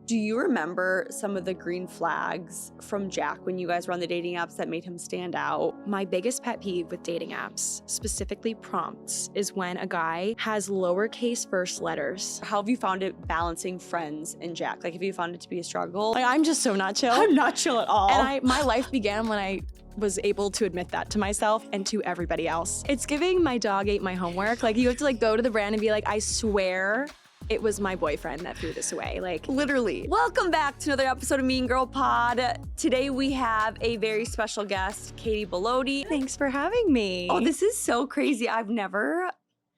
Do you remember some of the green flags from Jack when you guys were on the dating apps that made him stand out? My biggest pet peeve with dating apps, specifically prompts, is when a guy has lowercase first letters. How have you found it balancing friends and Jack? Like, have you found it to be a struggle? Like, I'm just so not chill. I'm not chill at all. And my life began when I was able to admit that to myself and to everybody else. It's giving my dog ate my homework. Like, you have to go to the brand and be like, I swear it was my boyfriend that threw this away. Like, literally. Welcome back to another episode of Mean Girl Pod. Today we have a very special guest, Katy Bellotte. Thanks for having me. Oh, this is so crazy. I've never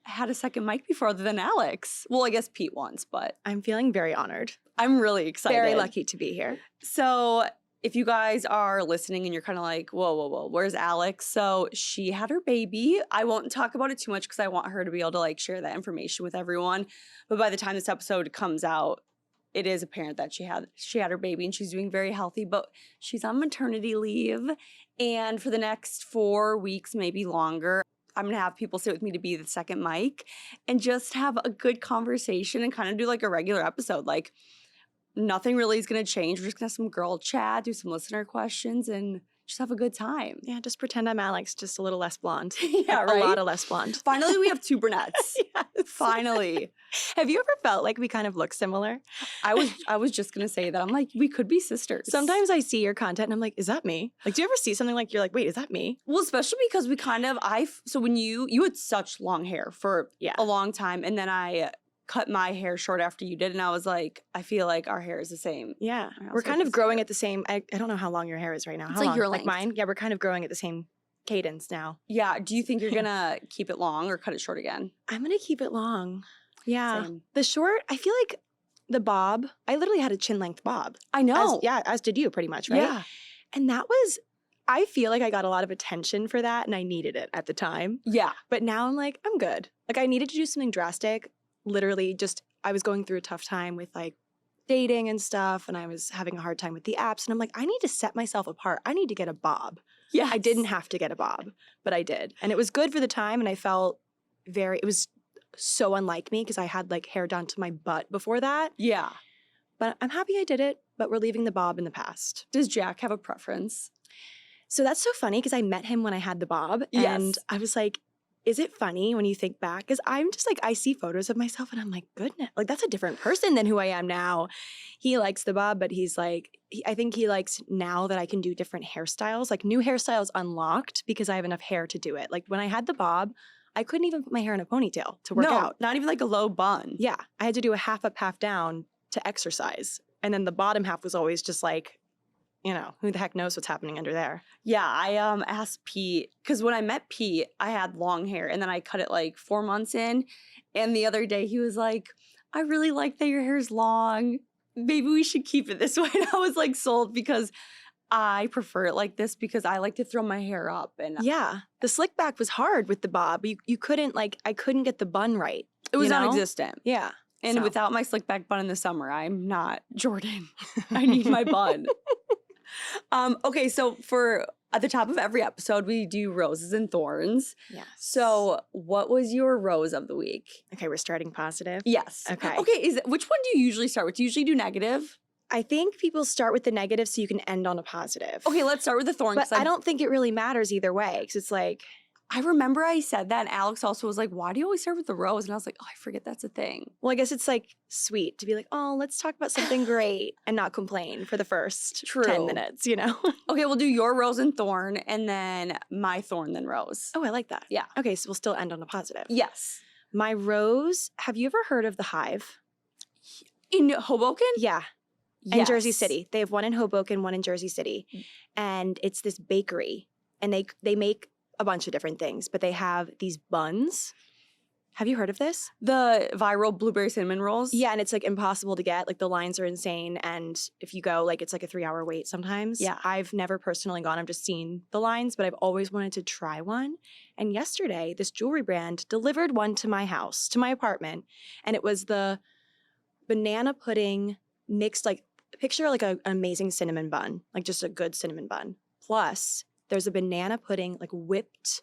had a second mic before other than Alex. Well, I guess Pete once, but I'm feeling very honored. I'm really excited. Very lucky to be here. So if you guys are listening and you're kind of like, whoa, where's Alex? So she had her baby. I won't talk about it too much because I want her to be able to share that information with everyone. But by the time this episode comes out, it is apparent that she had her baby and she's doing very healthy, but she's on maternity leave. And for the next 4 weeks, maybe longer, I'm going to have people sit with me to be the second mic and just have a good conversation and kind of do a regular episode. Nothing really is going to change. We're just going to have some girl chat, do some listener questions, and just have a good time. Yeah, just pretend I'm Alex, just a little less blonde. Yeah, right? A lot of less blonde. Finally, we have two brunettes. Yes. Finally. Have you ever felt like we kind of look similar? I was just going to say that. I'm like, we could be sisters. Sometimes I see your content and I'm like, is that me? Do you ever see something you're like, wait, is that me? Well, especially because we so when you had such long hair for a long time, and then I cut my hair short after you did, and I was like, I feel like our hair is the same. Yeah, we're kind of growing at the same. I don't know how long your hair is right now. It's like your length. Mine. Yeah, we're kind of growing at the same cadence now. Yeah. Do you think you're gonna keep it long or cut it short again? I'm gonna keep it long. Yeah. Same. The short, I feel like the bob. I literally had a chin length bob. I know. As did you, pretty much, right? Yeah. And that was. I feel like I got a lot of attention for that, and I needed it at the time. Yeah. But now I'm like, I'm good. I needed to do something drastic. Literally, I was going through a tough time with dating and stuff, and I was having a hard time with the apps, and I'm like, I need to set myself apart. I need to get a bob. Yeah. I didn't have to get a bob, but I did. And it was good for the time, and I felt it was so unlike me because I had hair down to my butt before that. Yeah. But I'm happy I did it, but we're leaving the bob in the past. Does Jack have a preference? So that's so funny because I met him when I had the bob, and I was like, is it funny when you think back? Because I'm just I see photos of myself and I'm like, goodness, that's a different person than who I am now. He likes the bob, but he's I think he likes now that I can do different hairstyles, new hairstyles unlocked because I have enough hair to do it. When I had the bob, I couldn't even put my hair in a ponytail to work out. Not even a low bun. Yeah, I had to do a half up, half down to exercise. And then the bottom half was always just who the heck knows what's happening under there? Yeah, I asked Pete, because when I met Pete, I had long hair, and then I cut it 4 months in, and the other day he was like, I really like that your hair's long. Maybe we should keep it this way. And I was sold because I prefer it like this because I like to throw my hair up. And yeah, the slick back was hard with the bob. You couldn't, I couldn't get the bun right. It was non-existent. Yeah. And without my slick back bun in the summer, I'm not Jordyn. I need my bun. Okay, so at the top of every episode, we do roses and thorns. Yeah. So what was your rose of the week? Okay, we're starting positive. Yes. Okay. Okay, which one do you usually start with? Do you usually do negative? I think people start with the negative so you can end on a positive. Okay, let's start with the thorn. But I don't think it really matters either way because it's I remember I said that, and Alex also was like, why do you always start with the rose? And I was like, oh, I forget that's a thing. Well, I guess it's sweet to be oh, let's talk about something great and not complain for the first 10 minutes, Okay, we'll do your rose and thorn, and then my thorn, then rose. Oh, I like that. Yeah. Okay, so we'll still end on a positive. Yes. My rose, have you ever heard of The Hive? In Hoboken? Yeah. In Jersey City. They have one in Hoboken, one in Jersey City. And it's this bakery, and they make a bunch of different things, but they have these buns. Have you heard of this? The viral blueberry cinnamon rolls? Yeah, and it's impossible to get. The lines are insane, and if you go, it's a 3-hour wait sometimes. Yeah. I've never personally gone. I've just seen the lines, but I've always wanted to try one. And yesterday, this jewelry brand delivered one to my house, to my apartment, and it was the banana pudding mixed, picture an amazing cinnamon bun, just a good cinnamon bun. Plus, there's a banana pudding, whipped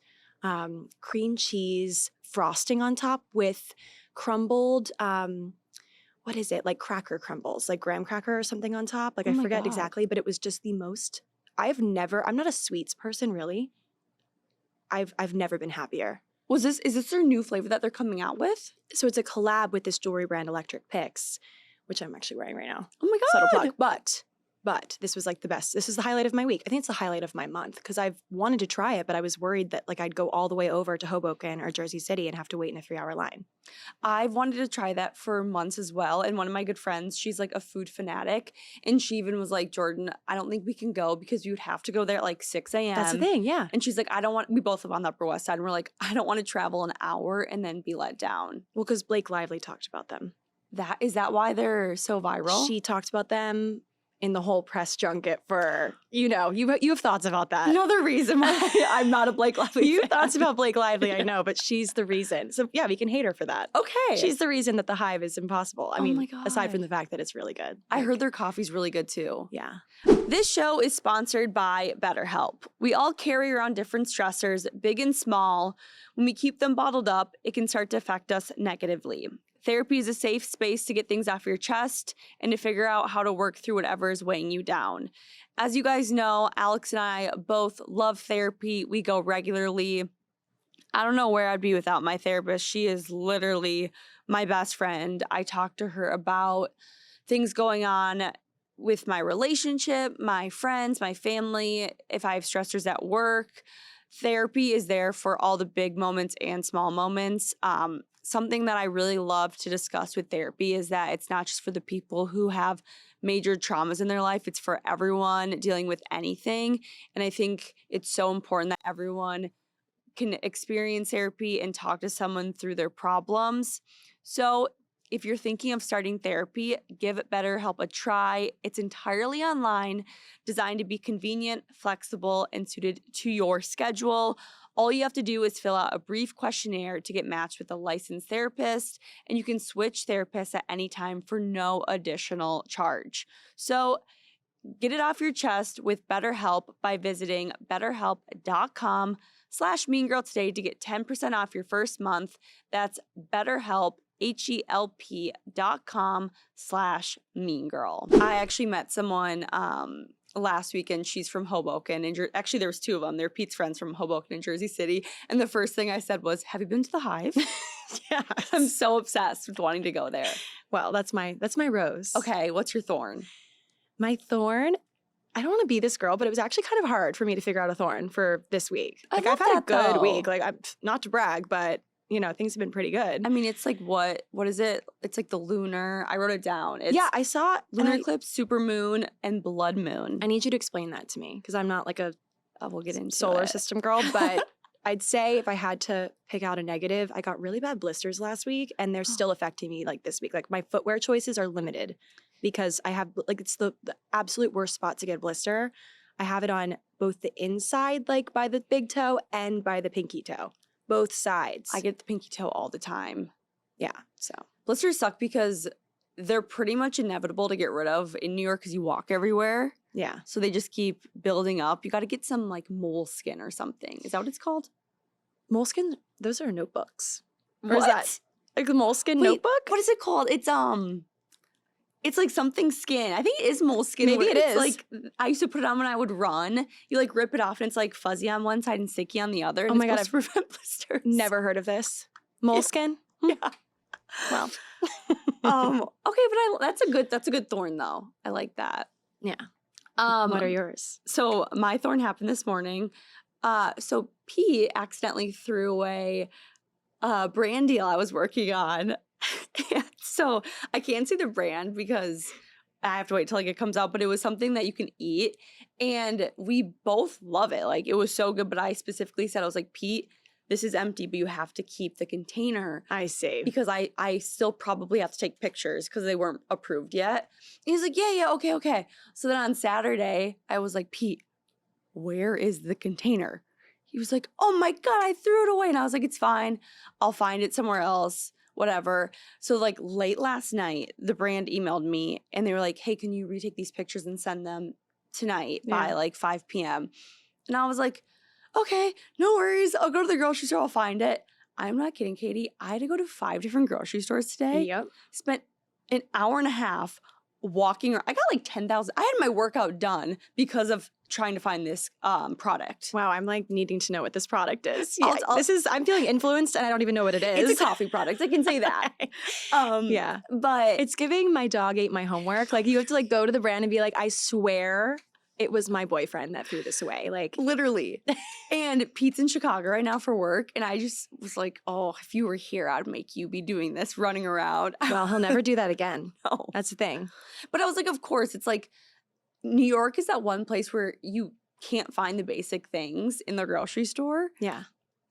cream cheese frosting on top with crumbled what is it? Like cracker crumbles, like graham cracker or something on top. Like Oh I my forget God. exactly, but it was just the most, I'm not a sweets person really. I've never been happier. Is this their new flavor that they're coming out with? So it's a collab with this jewelry brand Electric Picks, which I'm actually wearing right now. Oh my God. Subtle plug. But this was like the best. This is the highlight of my week. I think it's the highlight of my month because I've wanted to try it, but I was worried that like I'd go all the way over to Hoboken or Jersey City and have to wait in a 3-hour line. I've wanted to try that for months as well. And one of my good friends, she's like a food fanatic. And she even was like, Jordyn, I don't think we can go because you would have to go there at like 6 a.m. That's the thing, yeah. And she's like, we both live on the Upper West Side. And we're like, I don't want to travel an hour and then be let down. Well, because Blake Lively talked about them. Is that why they're so viral? She talked about them in the whole press junket for, you have thoughts about that. Another reason why I'm not a Blake Lively You fan. have thoughts about Blake Lively, I know, but she's the reason. So yeah, we can hate her for that. Okay. She's the reason that the Hive is impossible. I mean, my God. aside from the fact that it's really good. I heard their coffee's really good too. Yeah. This show is sponsored by BetterHelp. We all carry around different stressors, big and small. When we keep them bottled up, it can start to affect us negatively. Therapy is a safe space to get things off your chest and to figure out how to work through whatever is weighing you down. As you guys know, Alex and I both love therapy. We go regularly. I don't know where I'd be without my therapist. She is literally my best friend. I talk to her about things going on with my relationship, my friends, my family, if I have stressors at work. Therapy is there for all the big moments and small moments. Something that I really love to discuss with therapy is that it's not just for the people who have major traumas in their life. It's for everyone dealing with anything. And I think it's so important that everyone can experience therapy and talk to someone through their problems. So if you're thinking of starting therapy, give BetterHelp a try. It's entirely online, designed to be convenient, flexible, and suited to your schedule. All you have to do is fill out a brief questionnaire to get matched with a licensed therapist, and you can switch therapists at any time for no additional charge. So get it off your chest with BetterHelp by visiting betterhelp.com/meangirl today to get 10% off your first month. That's BetterHelp, HELP.com/meangirl. I actually met someone last weekend. She's from Hoboken. And actually, there was two of them. They're Pete's friends from Hoboken and Jersey City. And the first thing I said was, have you been to the Hive? Yeah. I'm so obsessed with wanting to go there. Well, that's my rose. Okay, what's your thorn? My thorn, I don't want to be this girl, but it was actually kind of hard for me to figure out a thorn for this week. I Like love I've had a that, good though. week. Like I'm not to brag, but things have been pretty good. I mean, it's like what is it? It's like the lunar. I wrote it down. It's Yeah, I saw lunar eclipse, super moon, and blood moon. I need you to explain that to me because I'm not like a we'll get into solar it. system girl, but I'd say if I had to pick out a negative, I got really bad blisters last week and they're still affecting me like this week. Like my footwear choices are limited because I have like it's the absolute worst spot to get a blister. I have it on both the inside, like by the big toe and by the pinky toe. Both sides. I get the pinky toe all the time. Yeah. So Blisters suck because they're pretty much inevitable to get rid of in New York because you walk everywhere. yeah. So they just keep building up. You got to get some like moleskin or something. Is that what it's called? Moleskin, those are notebooks. Or What? is that like a moleskin Wait, notebook? What is it called? It's like something skin. I think it is moleskin. Maybe where it it's is. Like I used to put it on when I would run. You like rip it off and it's like fuzzy on one side and sticky on the other. And Oh my it's God, supposed to prevent blisters. Never heard of this. Moleskin? Yeah. Well. Okay, but that's a good thorn though. I like that. Yeah. What are yours? So my thorn happened this morning. So Pete accidentally threw away a brand deal I was working on. And so I can't say the brand because I have to wait till like it comes out, but it was something that you can eat. And we both love it. Like it was so good. But I specifically said, I was like, Pete, this is empty, but you have to keep the container. I see. Because I still probably have to take pictures because they weren't approved yet. And he's like, yeah, okay. So then on Saturday, I was like, Pete, where is the container? He was like, oh my God, I threw it away. And I was like, it's fine. I'll find it somewhere else, whatever. So like late last night, the brand emailed me and they were like, hey, can you retake these pictures and send them tonight by like 5 p.m.? And I was like, okay, no worries. I'll go to the grocery store. I'll find it. I'm not kidding, Katie. I had to go to 5 different grocery stores today. Yep. Spent an hour and a half walking. I got like 10,000. I had my workout done because of trying to find this product. Wow, I'm like needing to know what this product is. I'll- I'm feeling influenced and I don't even know what it is. It's a coffee product. I can say that. Yeah. But It's giving my dog ate my homework. Like you have to like go to the brand and be like, I swear it was my boyfriend that threw this away. Like literally. And Pete's in Chicago right now for work. And I just was like, oh, if you were here, I'd make you be doing this, running around. well, he'll never do that again. No. That's the thing. But I was like, of course, it's like New York is that one place where you can't find the basic things in the grocery store. Yeah.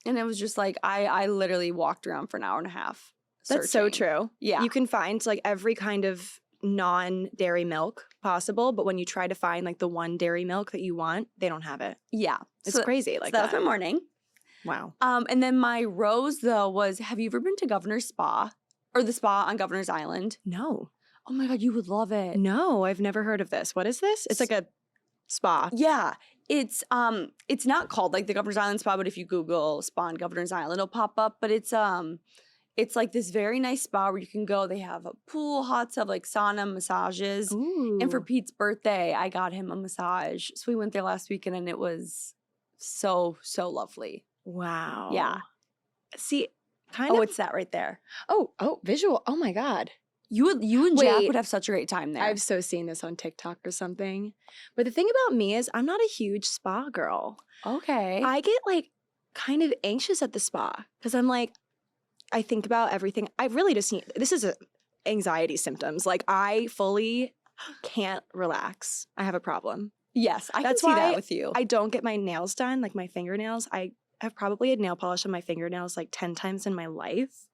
And it was just like, I literally walked around for an hour and a half. That's so searching. true. Yeah. You can find like every kind of non-dairy milk possible, but when you try to find like the one dairy milk that you want, they don't have it. Yeah. It's So- crazy so like that was that. my morning. Wow. And then my rose though was, have you ever been to Governor's Spa? Or the spa on Governor's Island? No. Oh my God, you would love it. No, I've never heard of this. What is this? It's like a spa. Yeah. It's not called like the Governor's Island Spa, but if you Google spa on Governor's Island, it'll pop up. But it's like this very nice spa where you can go. They have a pool, hot tub, like sauna, massages. Ooh. And for Pete's birthday, I got him a massage. So we went there last weekend and it was so, so lovely. Wow. Yeah. See, Oh, it's that right there. Oh, visual. Oh my God. You and Jack Wait. would have such a great time there. I've so seen this on TikTok or something. But the thing about me is I'm not a huge spa girl. Okay. I get like kind of anxious at the spa because I'm like, I think about everything. I really just need, this is anxiety symptoms. Like I fully can't relax. I have a problem. Yes, I That's can see that why with you. I don't get my nails done, like my fingernails. I have probably had nail polish on my fingernails like 10 times in my life.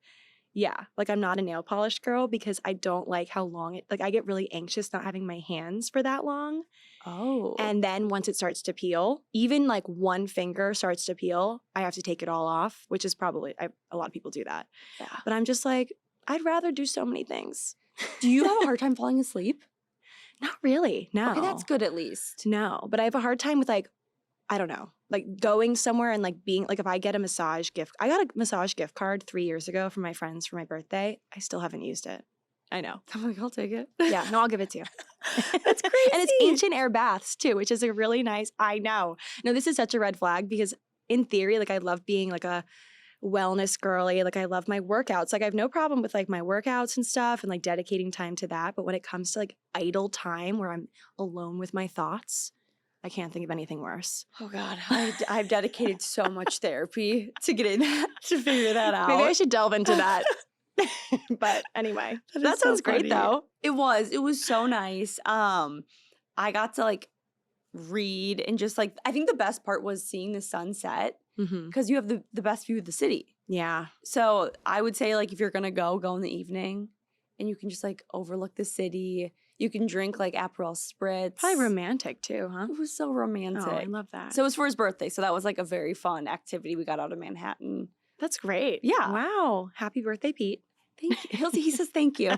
Yeah, like I'm not a nail polish girl because I don't like how long it, like I get really anxious not having my hands for that long. Oh. And then once it starts to peel, even like one finger starts to peel, I have to take it all off, which is probably, a lot of people do that. yeah. But I'm just like, I'd rather do so many things. Do you have a hard time falling asleep? Not really, no. Okay, that's good at least. No, but I have a hard time with like, I don't know, like going somewhere and like being, like if I get a massage gift, I got a massage gift card 3 years ago from my friends for my birthday. I still haven't used it. I know. I'm like, I'll take it. Yeah, no, I'll give it to you. That's crazy. And it's ancient air baths too, which is a really nice, I know. No, this is such a red flag because in theory, like I love being like a wellness girly. Like I love my workouts. Like I have no problem with like my workouts and stuff and like dedicating time to that. But when it comes to like idle time where I'm alone with my thoughts, I can't think of anything worse. Oh God, I've dedicated so much therapy to getting that, to figure that out. Maybe I should delve into that. But anyway, That that is so sounds great funny. though. It was so nice. I got to like read and just like, I think the best part was seeing the sunset Mm-hmm. because you have the best view of the city. Yeah. So I would say like if you're gonna go in the evening and you can just like overlook the city. You can drink like Aperol Spritz. Probably romantic too, huh? It was so romantic. Oh, I love that. So it was for his birthday. So that was like a very fun activity. We got out of Manhattan. That's great. Yeah. Wow. Happy birthday, Pete. Thank you. He says thank you.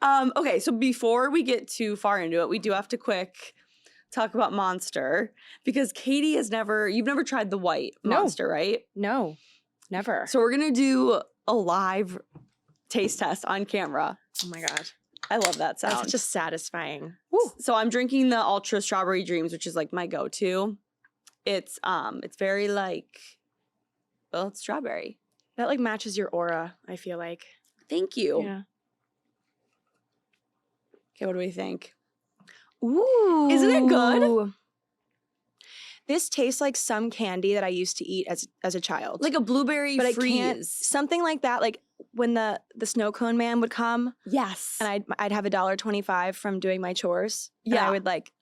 Okay, so before we get too far into it, we do have to quick talk about Monster because Katie you've never tried the white No. Monster, right? No, never. So we're gonna do a live taste test on camera. Oh my God. I love that sound. That's just satisfying. So I'm drinking the Ultra Strawberry Dreams, which is like my go-to. It's very like, well, it's strawberry. That like matches your aura, I feel like. Thank you. Yeah. Okay, what do we think? Ooh. Isn't it good? This tastes like some candy that I used to eat as a child. Like a blueberry but freeze. I can't, something like that, like when the snow cone man would come Yes. and I'd have $1.25 from doing my chores. And Yeah. I would like,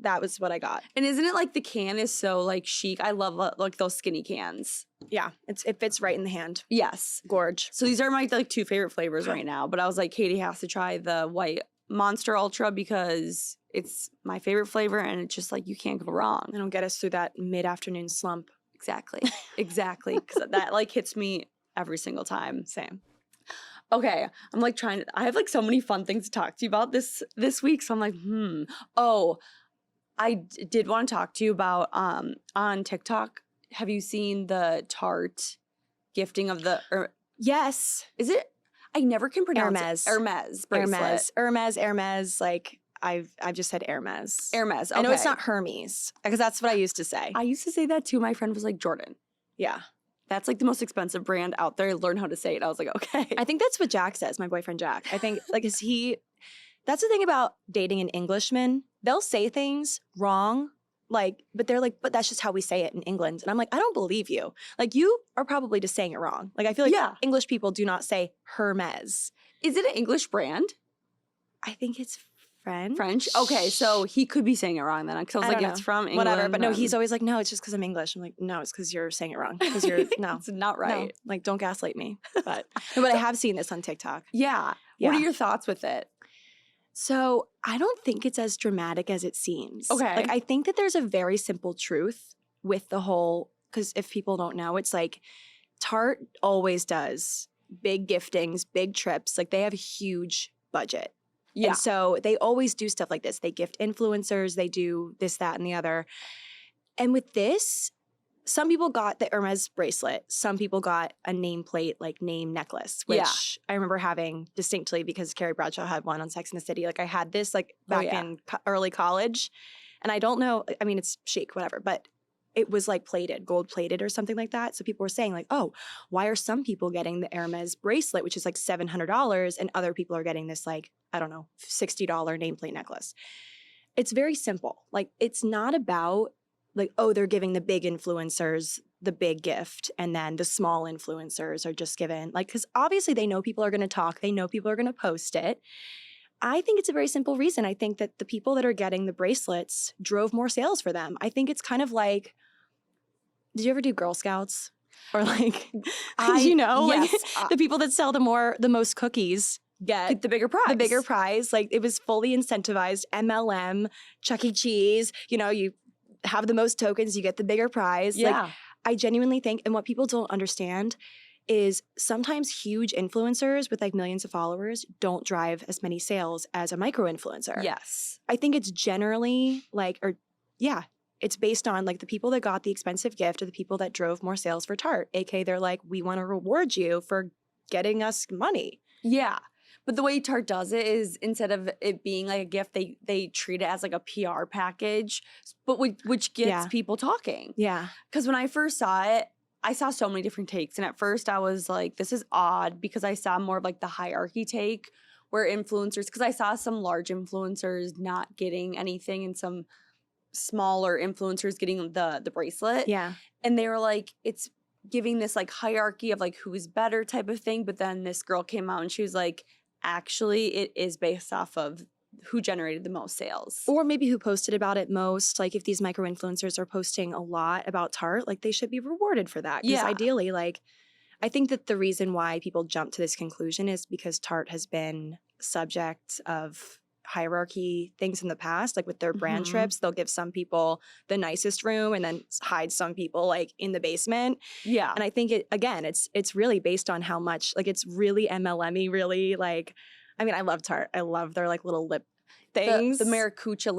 that was what I got. And isn't it like the can is so like chic? I love like those skinny cans. Yeah, it fits right in the hand. Yes. Gorge. So these are my like 2 favorite flavors right now. But I was like, Katie has to try the white Monster Ultra because it's my favorite flavor and it's just like you can't go wrong. It'll get us through that mid-afternoon slump. Exactly. Exactly. Because that like hits me every single time. Same. Okay. I'm like I have like so many fun things to talk to you about this week. So I'm like, Oh, I did want to talk to you about on TikTok. Have you seen the Tarte gifting of the, or Yes. is it? I never can pronounce Hermes. it. Hermes bracelet. Hermes. Like I've just said Hermes. Hermes. Okay. I know it's not Hermes because that's what I used to say. I used to say that too. My friend was like, Jordyn. Yeah. That's like the most expensive brand out there. Learn how to say it. I was like, okay. I think that's what Jack says, my boyfriend Jack. I think like that's the thing about dating an Englishman. They'll say things wrong, like, but they're like, but that's just how we say it in England. And I'm like, I don't believe you. Like, you are probably just saying it wrong. Like, I feel like English people do not say Hermes. Is it an English brand? I think it's French. French? Okay, so he could be saying it wrong then. Because I was like, know. It's from England. Whatever. But no, he's always like, no, it's just because I'm English. I'm like, no, it's because you're saying it wrong. Because you're, no. It's not right. No, like, don't gaslight me. But I have seen this on TikTok. Yeah. What are your thoughts with it? So I don't think it's as dramatic as it seems. Okay. Like, I think that there's a very simple truth with the whole, because if people don't know, it's like Tarte always does big giftings, big trips. Like, they have a huge budget. Yeah. And so they always do stuff like this. They gift influencers. They do this, that, and the other. And with this, some people got the Hermes bracelet. Some people got a nameplate, like name necklace, which I remember having distinctly because Carrie Bradshaw had one on Sex and the City. Like, I had this like back in early college. And I don't know, I mean, it's chic, whatever, but it was like plated, gold plated or something like that. So people were saying like, oh, why are some people getting the Hermes bracelet, which is like $700, and other people are getting this like, I don't know, $60 nameplate necklace? It's very simple. Like, it's not about like, oh, they're giving the big influencers the big gift and then the small influencers are just given, like, because obviously they know people are going to talk. They know people are going to post it. I think it's a very simple reason. I think that the people that are getting the bracelets drove more sales for them. I think it's kind of like, did you ever do Girl Scouts? Or like, like the people that sell the most cookies get the bigger prize. The bigger prize. Like, it was fully incentivized. MLM, Chuck E. Cheese, you have the most tokens, you get the bigger prize. Yeah. Like, I genuinely think, and what people don't understand is sometimes huge influencers with like millions of followers don't drive as many sales as a micro influencer. Yes. I think it's generally like, it's based on like the people that got the expensive gift or the people that drove more sales for Tarte. AK, they're like, we want to reward you for getting us money. Yeah. But the way Tarte does it is instead of it being like a gift, they treat it as like a PR package, but which gets people talking. Yeah. Because when I first saw it, I saw so many different takes. And at first I was like, this is odd, because I saw more of like the hierarchy take where influencers, because I saw some large influencers not getting anything and some smaller influencers getting the bracelet. Yeah. And they were like, it's giving this like hierarchy of like who is better type of thing. But then this girl came out and she was like, actually, it is based off of who generated the most sales. Or maybe who posted about it most. Like, if these micro-influencers are posting a lot about Tarte, like, they should be rewarded for that. Because ideally, like, I think that the reason why people jump to this conclusion is because Tarte has been subject of hierarchy things in the past. Like, with their brand trips, they'll give some people the nicest room and then hide some people like in the basement. Yeah. And I think it's really based on how much, like, it's really MLM-y, really, like, I mean, I love Tarte. I love their like little lip things. The Maracuja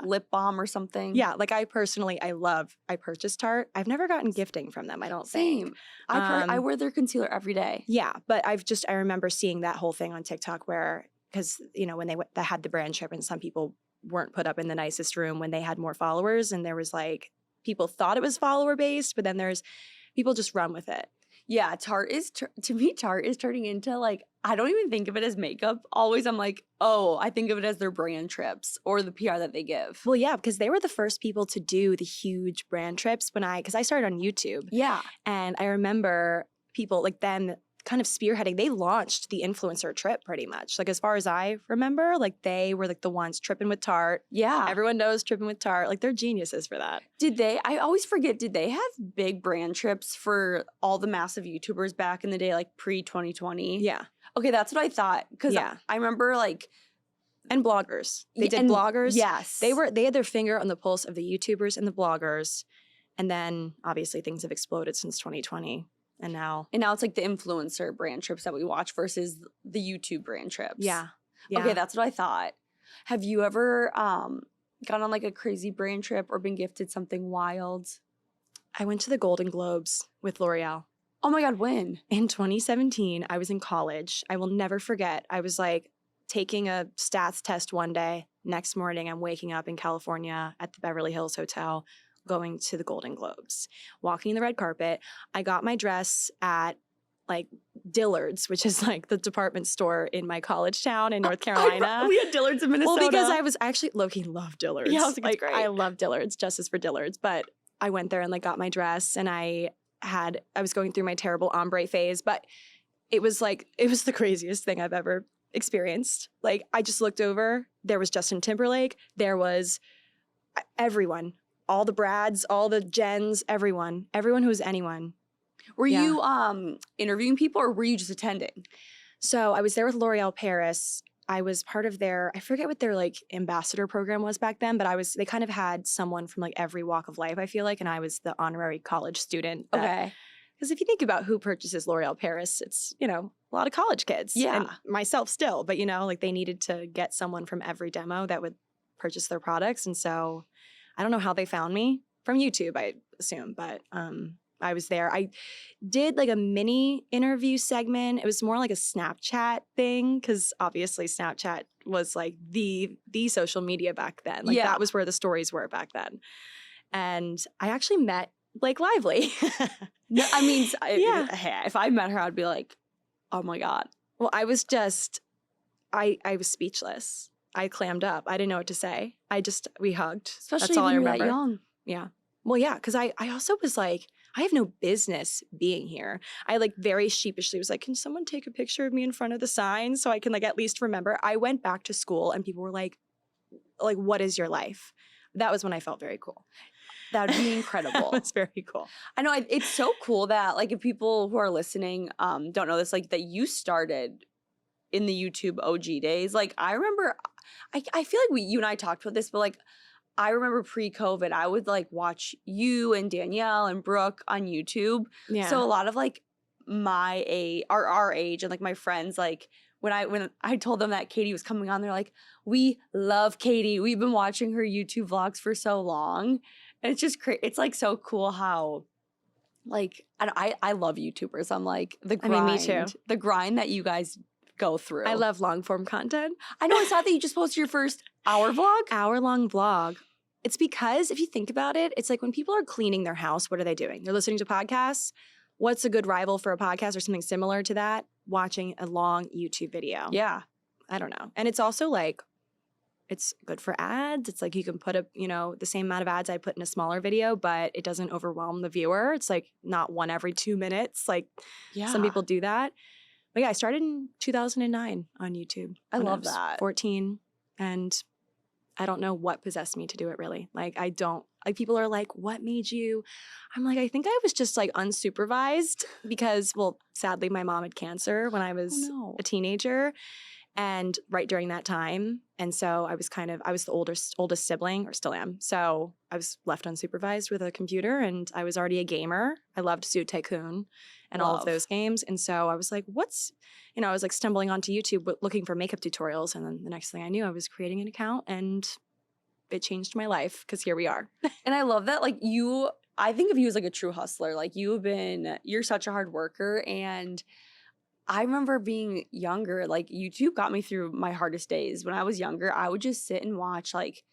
lip balm or something. Yeah. Like, I purchased Tarte. I've never gotten gifting from them, I don't think. I wear their concealer every day. Yeah. But I remember seeing that whole thing on TikTok where, because, when they had the brand trip and some people weren't put up in the nicest room when they had more followers, and there was like, people thought it was follower based, but then there's people just run with it. Yeah, Tarte is turning into like, I don't even think of it as makeup. Always I'm like, oh, I think of it as their brand trips or the PR that they give. Well, yeah, because they were the first people to do the huge brand trips because I started on YouTube. Yeah. And I remember people like them kind of spearheading. They launched the influencer trip pretty much. Like, as far as I remember, like, they were like the ones tripping with Tarte. Yeah. Everyone knows tripping with Tarte. Like, they're geniuses for that. I always forget, did they have big brand trips for all the massive YouTubers back in the day, like pre-2020? Yeah. Okay, that's what I thought. Because I remember like, and bloggers. They did bloggers. Yes. They had their finger on the pulse of the YouTubers and the bloggers. And then obviously things have exploded since 2020. And now it's like the influencer brand trips that we watch versus the YouTube brand trips. Yeah. Okay, that's what I thought. Have you ever gone on like a crazy brand trip or been gifted something wild? I went to the Golden Globes with L'Oreal. Oh my God, when? In 2017, I was in college. I will never forget. I was like taking a stats test one day. Next morning, I'm waking up in California at the Beverly Hills Hotel, going to the Golden Globes, walking the red carpet. I got my dress at like Dillard's, which is like the department store in my college town in North Carolina. We had Dillard's in Minnesota. Well, because I was actually low-key love Dillard's. Yeah, I was like, it's great. I love Dillard's, justice for Dillard's. But I went there and like got my dress, and I was going through my terrible ombre phase, but it was the craziest thing I've ever experienced. Like, I just looked over, there was Justin Timberlake, there was everyone, all the Brads, all the Jens, everyone who was anyone. Were you interviewing people, or were you just attending? So I was there with L'Oreal Paris. I was part of their, I forget what their like ambassador program was back then, but they kind of had someone from like every walk of life, I feel like, and I was the honorary college student. Okay. Because if you think about who purchases L'Oreal Paris, it's, a lot of college kids. Yeah. And myself still, but like they needed to get someone from every demo that would purchase their products. And so I don't know how they found me, from YouTube, I assume, but I was there. I did like a mini interview segment. It was more like a Snapchat thing, because obviously Snapchat was like the social media back then. Like that was where the stories were back then. And I actually met Blake Lively. No, I mean, if I met her, I'd be like, oh my God. Well, I was just, I was speechless. I clammed up. I didn't know what to say. We hugged. Especially That's all when I you're remember. that young. Yeah. Well, yeah, because I also was like, I have no business being here. I like very sheepishly was like, can someone take a picture of me in front of the sign so I can like at least remember? I went back to school and people were like, what is your life? That was when I felt very cool. That would be incredible. That's very cool. I know, it's so cool that like if people who are listening don't know this, like that you started in the YouTube OG days. Like I remember, I feel like you and I talked about this, but like I remember pre-COVID, I would like watch you and Danielle and Brooke on YouTube. Yeah. So a lot of like my age, our age, and like my friends, like when I told them that Katy was coming on, they're like, we love Katy. We've been watching her YouTube vlogs for so long. And it's just it's like so cool how like, and I love YouTubers. I'm like the grind. I mean, me too. The grind that you guys go through. I love long form content. I know, I saw that you just posted your first hour-long vlog. It's because if you think about it, it's like when people are cleaning their house, what are they doing? They're listening to podcasts. What's a good rival for a podcast or something similar to that? Watching a long YouTube video. Yeah. I don't know. And it's also like, it's good for ads. It's like you can put the same amount of ads I put in a smaller video, but it doesn't overwhelm the viewer. It's like not one every 2 minutes. Like some people do that. But yeah, I started in 2009 on YouTube. I love that. 14. And I don't know what possessed me to do it really. Like people are like, what made you? I'm like, I think I was just like unsupervised because, well, sadly my mom had cancer when I was a teenager and right during that time. And so I was the oldest sibling, or still am. So I was left unsupervised with a computer, and I was already a gamer. I loved Suit Tycoon and all of those games. And so I was like, I was like stumbling onto YouTube looking for makeup tutorials. And then the next thing I knew, I was creating an account, and it changed my life because here we are. And I love that. Like I think of you as like a true hustler. Like you're such a hard worker. And I remember being younger, like YouTube got me through my hardest days. When I was younger, I would just sit and watch like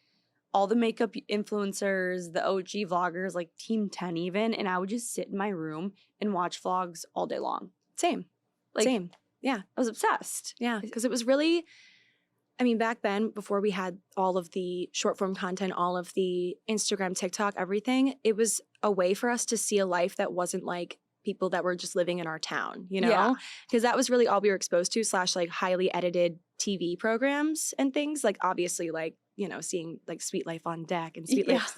all the makeup influencers, the OG vloggers, like Team 10 even. And I would just sit in my room and watch vlogs all day long. Same. Yeah. I was obsessed. Yeah. Because it was really, I mean, back then, before we had all of the short form content, all of the Instagram, TikTok, everything, it was a way for us to see a life that wasn't like people that were just living in our town, Yeah. Because that was really all we were exposed to, / like highly edited TV programs and things. Like obviously like, seeing like Sweet Life on Deck and Sweet Life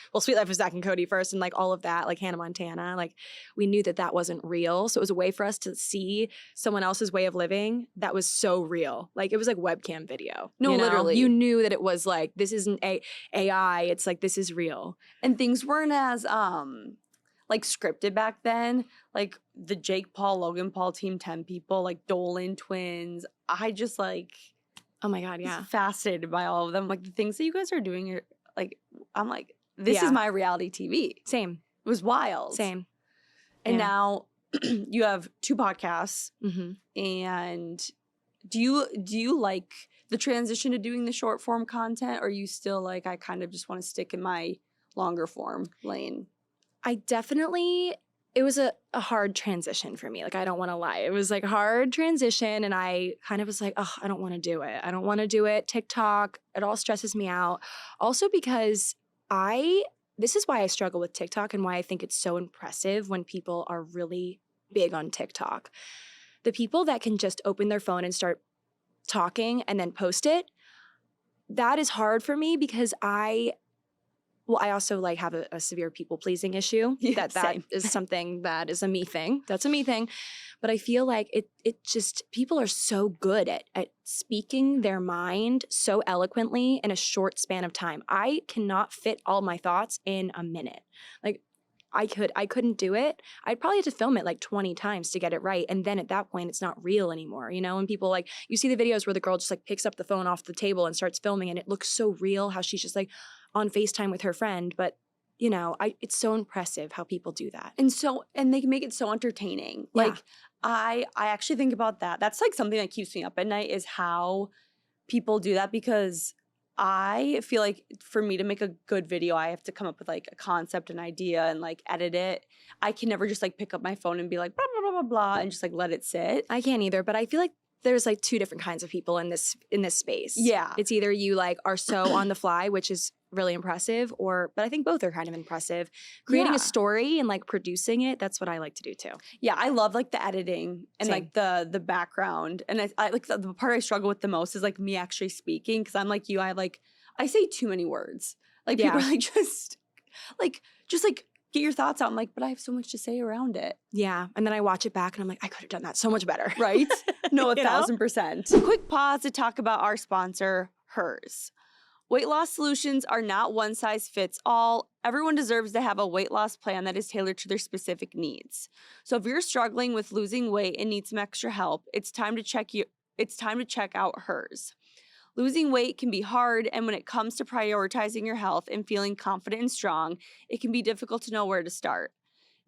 was Zach and Cody first, and like all of that, like Hannah Montana, like we knew that wasn't real. So it was a way for us to see someone else's way of living that was so real. Like it was like webcam video. No, literally. You knew that it was like, this isn't AI. It's like, this is real. And things weren't as like scripted back then. Like the Jake Paul, Logan Paul, Team 10 people, like Dolan twins. I just like, oh my God, yeah, fascinated by all of them. Like the things that you guys are doing are like, I'm like, this is my reality TV. Same. It was wild. Same. And now you have 2 podcasts, and do you like the transition to doing the short form content, or are you still like, I kind of just want to stick in my longer form lane? It was a hard transition for me. Like, I don't want to lie. It was like a hard transition, and I kind of was like, oh, I don't want to do it. I don't want to do it. TikTok, it all stresses me out. Also because this is why I struggle with TikTok and why I think it's so impressive when people are really big on TikTok. The people that can just open their phone and start talking and then post it, that is hard for me because I also like have a severe people pleasing issue. Yeah, that is something that is a me thing. That's a me thing. But I feel like it just, people are so good at speaking their mind so eloquently in a short span of time. I cannot fit all my thoughts in a minute. Like, I couldn't do it. I'd probably have to film it like 20 times to get it right. And then at that point, it's not real anymore, you know? And people like, you see the videos where the girl just like picks up the phone off the table and starts filming, and it looks so real how she's just like on FaceTime with her friend. But, you know, it's so impressive how people do that. And they can make it so entertaining. Yeah. Like, I actually think about that. That's like something that keeps me up at night, is how people do that, because I feel like for me to make a good video, I have to come up with like a concept, an idea, and like edit it. I can never just like pick up my phone and be like, blah, blah, blah, blah, blah, and just like let it sit. I can't either, but I feel like there's like 2 different kinds of people in this space. Yeah. It's either you like are so on the fly, which is really impressive, but I think both are kind of impressive. Creating a story and like producing it, that's what I like to do too. Yeah, I love like the editing and Same. like the background. And I like the part I struggle with the most is like me actually speaking, because I'm like you, I say too many words. Like people are like, just get your thoughts out. I'm like, but I have so much to say around it. Yeah. And then I watch it back and I'm like, I could have done that so much better. Right? No, You know? 1,000%. Quick pause to talk about our sponsor, Hermes. Weight loss solutions are not one size fits all. Everyone deserves to have a weight loss plan that is tailored to their specific needs. So if you're struggling with losing weight and need some extra help, it's time to check out Hers. Losing weight can be hard, and when it comes to prioritizing your health and feeling confident and strong, it can be difficult to know where to start.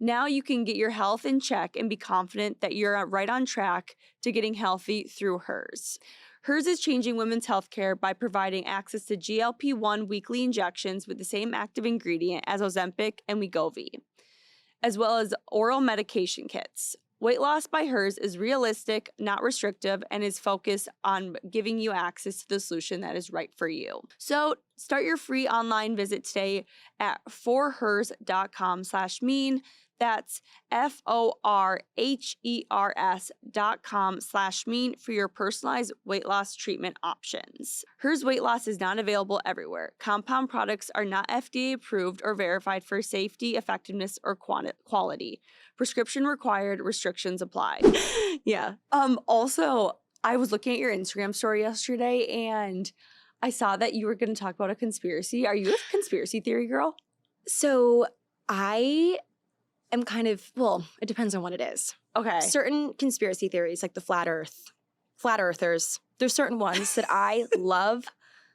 Now you can get your health in check and be confident that you're right on track to getting healthy through Hers. Hers is changing women's healthcare by providing access to GLP-1 weekly injections with the same active ingredient as Ozempic and Wegovy, as well as oral medication kits. Weight loss by Hers is realistic, not restrictive, and is focused on giving you access to the solution that is right for you. So start your free online visit today at forhers.com/mean. That's forhers.com/mean for your personalized weight loss treatment options. Hers weight loss is not available everywhere. Compound products are not FDA approved or verified for safety, effectiveness, or quality. Prescription required, restrictions apply. Yeah. Also, I was looking at your Instagram story yesterday and I saw that you were going to talk about a conspiracy. Are you a conspiracy theory girl? So I am kind of, it depends on what it is. Okay. Certain conspiracy theories, like the flat earthers, there's certain ones that I love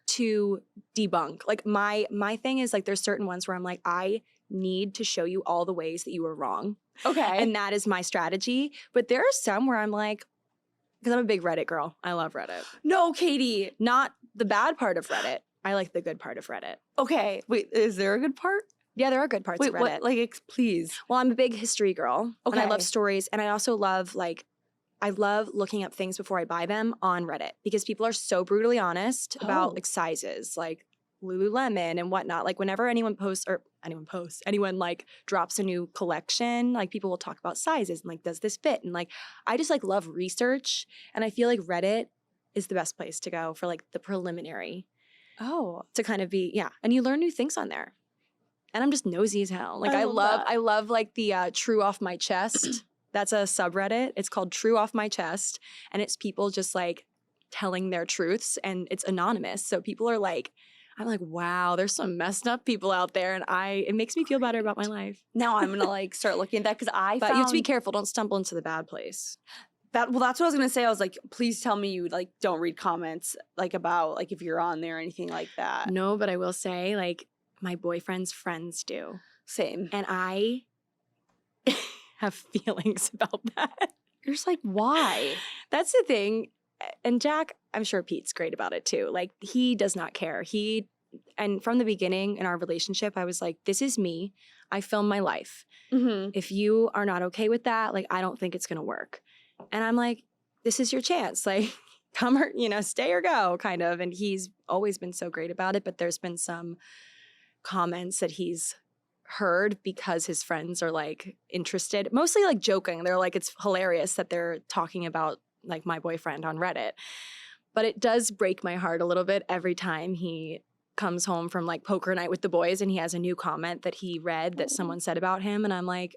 to debunk. Like my thing is like, there's certain ones where I'm like, I need to show you all the ways that you were wrong. Okay. And that is my strategy. But there are some where I'm like, because I'm a big Reddit girl. I love Reddit. No, Katy. Not the bad part of Reddit. I like the good part of Reddit. Okay. Wait, is there a good part? Yeah, there are good parts of Reddit. What, like, please. Well, I'm a big history girl. Okay. And I love stories. And I also love, I love looking up things before I buy them on Reddit because people are so brutally honest about, like, sizes, like Lululemon and whatnot. Like, whenever anyone like, drops a new collection, like, people will talk about sizes and, like, does this fit? And, like, I just, like, love research. And I feel like Reddit is the best place to go for, like, the preliminary. Oh. To kind of be, yeah. And you learn new things on there. And I'm just nosy as hell. Like I love like the True Off My Chest. That's a subreddit. It's called True Off My Chest. And it's people just like telling their truths and it's anonymous. So people are like, I'm like, wow, there's some messed up people out there. And it makes me feel better about my life. Now I'm going to like start looking at that because But you have to be careful. Don't stumble into the bad place. That's what I was going to say. I was like, please tell me you like don't read comments like about like if you're on there or anything like that. No, but I will say like, my boyfriend's friends do. Same. And I have feelings about that. You're just like, why? That's the thing. And Jack, I'm sure Pete's great about it too. Like, he does not care. And from the beginning in our relationship, I was like, this is me. I film my life. Mm-hmm. If you are not okay with that, like, I don't think it's going to work. And I'm like, this is your chance. Like, come or, stay or go, kind of. And he's always been so great about it. But there's been some comments that he's heard because his friends are like interested, mostly like joking. They're like, it's hilarious that they're talking about like my boyfriend on Reddit. But it does break my heart a little bit every time he comes home from like poker night with the boys and he has a new comment that he read that someone said about him. And I'm like,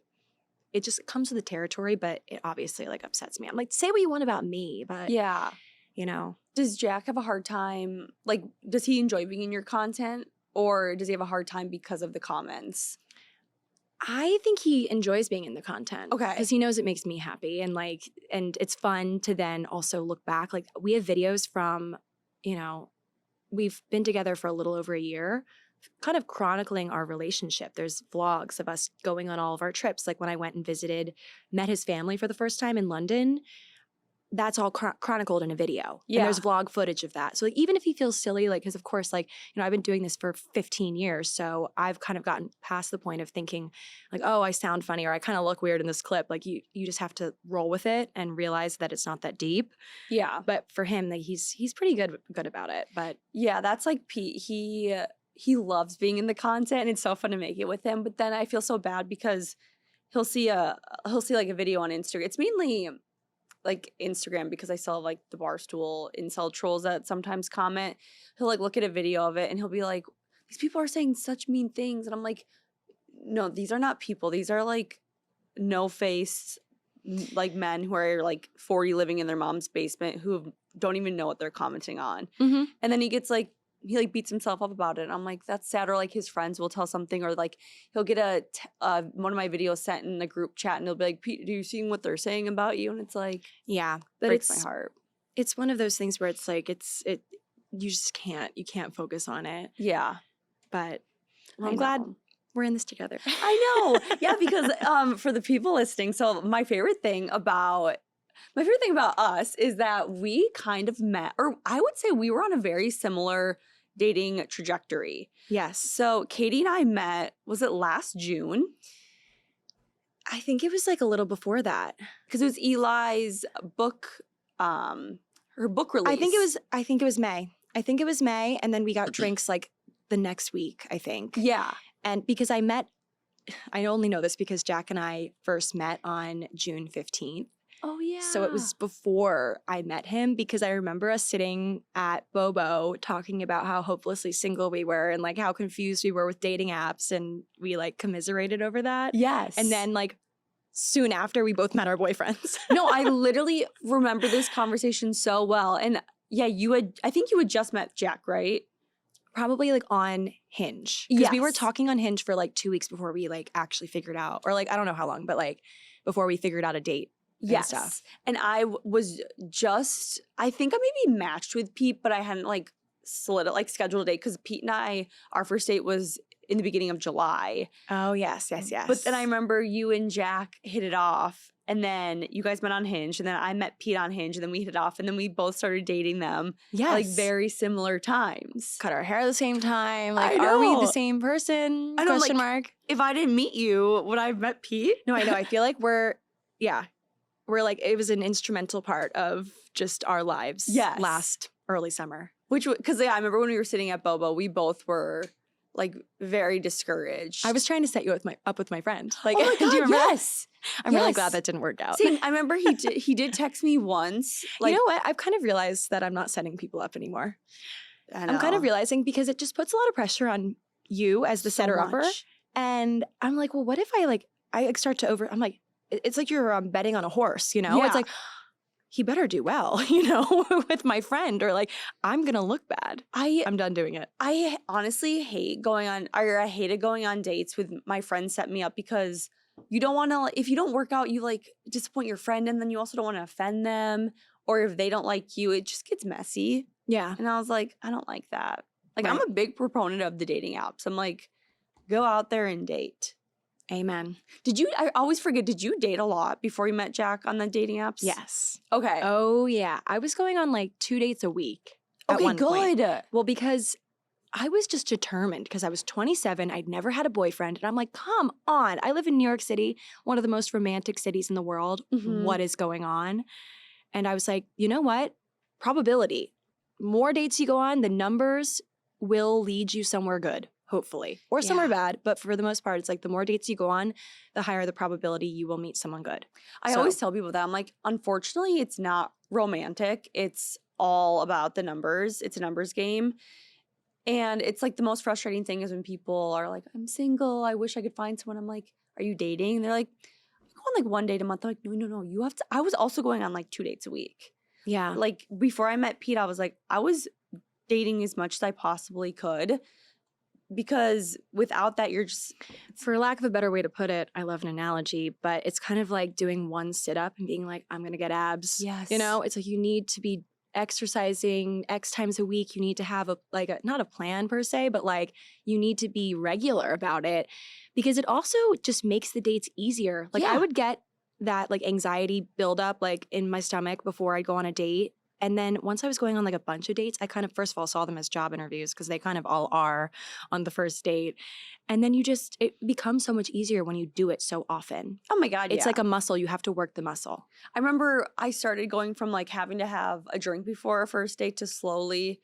it just comes with the territory, but it obviously like upsets me. I'm like, say what you want about me, but Yeah. Does Jack have a hard time? Like, does he enjoy being in your content, or does he have a hard time because of the comments? I think he enjoys being in the content. Okay. Because he knows it makes me happy. And it's fun to then also look back. Like, we have videos from, we've been together for a little over a year, kind of chronicling our relationship. There's vlogs of us going on all of our trips. Like, when I went and met his family for the first time in London, that's all chronicled in a video. Yeah. And there's vlog footage of that. So like, even if he feels silly, like, because of course, like, I've been doing this for 15 years. So I've kind of gotten past the point of thinking like, oh, I sound funny or I kind of look weird in this clip. Like, you just have to roll with it and realize that it's not that deep. Yeah. But for him, like, he's pretty good about it. But yeah, that's like Pete. He loves being in the content, and it's so fun to make it with him. But then I feel so bad because he'll see like a video on Instagram. It's mainly like Instagram because I still have like the Barstool incel trolls that sometimes comment. He'll like look at a video of it and he'll be like, these people are saying such mean things. And I'm like, no, these are not people. These are like no face like men who are like 40 living in their mom's basement who don't even know what they're commenting on. mm-hmm. And then he beats himself up about it. And I'm like, that's sad. Or like his friends will tell something, or like he'll get one of my videos sent in a group chat and he'll be like, Pete, do you see what they're saying about you? And it's like, yeah, but breaks my heart. It's one of those things where it's like, you just you can't focus on it. Yeah. But I'm glad we're in this together. I know. Yeah, because for the people listening, so my favorite thing about us is that we kind of met, or I would say we were on a very similar dating trajectory. Yes. So Katy and I met, was it last June? I think it was like a little before that. Because it was Eli's book, her book release. I think it was May. And then we got drinks like the next week, I think. Yeah. And because I only know this because Jack and I first met on June 15th. Oh, yeah. So it was before I met him, because I remember us sitting at Bobo talking about how hopelessly single we were and like how confused we were with dating apps, and we like commiserated over that. Yes. And then like soon after, we both met our boyfriends. No, I literally remember this conversation so well. And yeah, I think you had just met Jack, right? Probably like on Hinge. Because we were Yes. talking on Hinge for like 2 weeks before we like actually figured out, or like I don't know how long, but like before we figured out a date. Yes. Stuff. And I think I maybe matched with Pete, but I hadn't like scheduled a date, because Pete and I, our first date was in the beginning of July. Oh, yes. But then I remember you and Jack hit it off, and then you guys met on Hinge, and then I met Pete on Hinge, and then we hit it off, and then we both started dating them. Yes. Like very similar times. Cut our hair at the same time. Like, I are we know. the same person? I know, Question like, mark. If I didn't meet you, would I have met Pete? No, I know. I feel like we're like, it was an instrumental part of just our lives. Yes. Last early summer. Because I remember when we were sitting at Bobo, we both were like very discouraged. I was trying to set you up with my friend. Like, oh my God, do you remember yes. that? I'm really Yes. glad that didn't work out. See, I remember he did text me once. Like, you know what? I've kind of realized that I'm not setting people up anymore. I know. I'm kind of realizing, because it just puts a lot of pressure on you as the So setter-upper. much. And I'm like, well, what if I start to I'm like, it's like you're betting on a horse, you know? Yeah. It's like, he better do well, with my friend, or like, I'm going to look bad. I'm done doing it. I honestly hated going on dates with my friends set me up, because you don't want to, if you don't work out, you like disappoint your friend, and then you also don't want to offend them, or if they don't like you, it just gets messy. Yeah. And I was like, I don't like that. Like, Right. I'm a big proponent of the dating apps. I'm like, go out there and date. Amen. I always forget, did you date a lot before you met Jack on the dating apps? Yes. Okay. Oh, yeah. I was going on like 2 dates a week at one point. Good. Well, because I was just determined because I was 27. I'd never had a boyfriend. And I'm like, come on. I live in New York City, one of the most romantic cities in the world. Mhm. What is going on? And I was like, you know what? Probability. More dates you go on, the numbers will lead you somewhere good, hopefully, or somewhere bad. But for the most part, it's like the more dates you go on, the higher the probability you will meet someone good. I always tell people that. I'm like, unfortunately, it's not romantic. It's all about the numbers. It's a numbers game. And it's like the most frustrating thing is when people are like, I'm single. I wish I could find someone. I'm like, are you dating? And they're like, I go on like 1 date a month. I'm like, no. You have to. I was also going on like 2 dates a week. Yeah. Like before I met Pete, I was like, I was dating as much as I possibly could. Because without that, you're just. For lack of a better way to put it, I love an analogy, but it's kind of like doing one sit-up and being like, I'm going to get abs. Yes. You know, it's like you need to be exercising X times a week. You need to have not a plan per se, but like you need to be regular about it because it also just makes the dates easier. Like I would get that like anxiety buildup like in my stomach before I'd go on a date. And then once I was going on like a bunch of dates, I kind of first of all saw them as job interviews because they kind of all are on the first date. And then it becomes so much easier when you do it so often. Oh my God, It's like a muscle. You have to work the muscle. I remember I started going from like having to have a drink before a first date to slowly,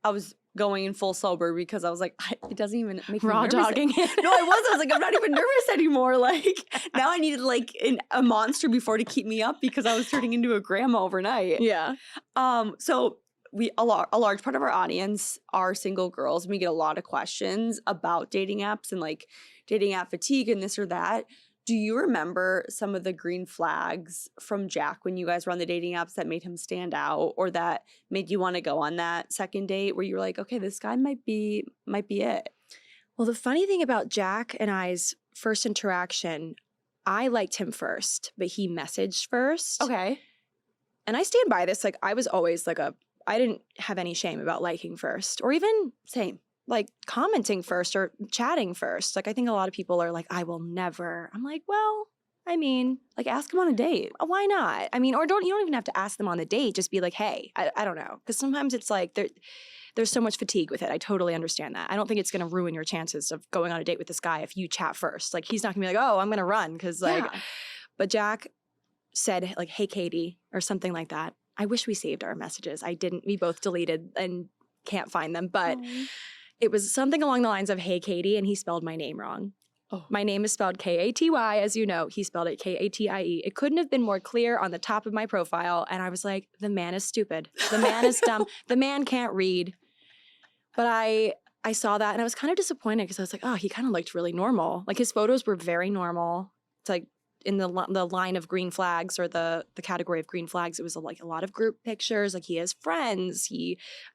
I was going in full sober because I was like, it doesn't even make me Raw nervous. dogging it. No, I was. I was like, I'm not even nervous anymore. Like now I needed like a monster before to keep me up because I was turning into a grandma overnight. Yeah. So a large part of our audience are single girls. And we get a lot of questions about dating apps and like dating app fatigue and this or that. Do you remember some of the green flags from Jack when you guys were on the dating apps that made him stand out or that made you want to go on that second date where you were like, okay, this guy might be it? Well, the funny thing about Jack and I's first interaction, I liked him first, but he messaged first. Okay. And I stand by this. Like I was always like I didn't have any shame about liking first or even Same. like commenting first or chatting first. Like I think a lot of people are like, I will never. I'm like, well, I mean, like ask him on a date. Why not? I mean, or you don't even have to ask them on the date. Just be like, hey, I don't know. Because sometimes it's like there's so much fatigue with it. I totally understand that. I don't think it's going to ruin your chances of going on a date with this guy if you chat first. Like he's not going to be like, oh, I'm going to run. Because like, but Jack said like, hey, Katy, or something like that. I wish we saved our messages. I didn't. We both deleted and can't find them. But it was something along the lines of, hey, Katy, and he spelled my name wrong. Oh. My name is spelled Katy, as you know. He spelled it Katie. It couldn't have been more clear on the top of my profile. And I was like, the man is stupid. The man is dumb. The man can't read. But I saw that and I was kind of disappointed because I was like, oh, he kind of looked really normal. Like his photos were very normal. It's like in the line of green flags or the category of green flags, it was like a lot of group pictures. Like he has friends,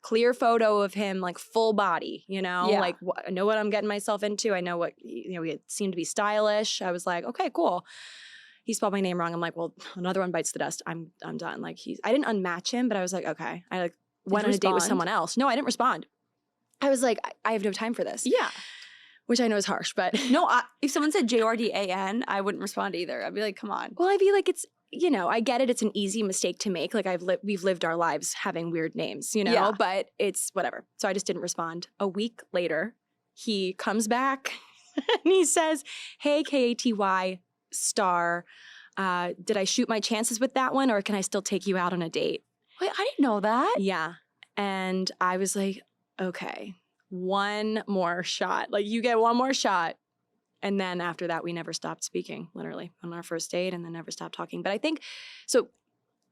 clear photo of him, like full body, you know, like I know what I'm getting myself into. I know what, we seemed to be stylish. I was like, okay, cool. He spelled my name wrong. I'm like, well, another one bites the dust. I'm done. Like I didn't unmatch him, but I was like, okay. I like went on a date with someone else. No, I didn't respond. I was like, I have no time for this. Yeah. Which I know is harsh, but. No, if someone said JORDAN, I wouldn't respond either. I'd be like, come on. Well, I'd be like, it's, I get it. It's an easy mistake to make. Like we've lived our lives having weird names, but it's whatever. So I just didn't respond. A week later, he comes back and he says, hey, Katy star, did I shoot my chances with that one or can I still take you out on a date? Wait, I didn't know that. Yeah. And I was like, okay, one more shot. Like you get one more shot. And then after that, we never stopped speaking, literally, on our first date and then never stopped talking. But I think, so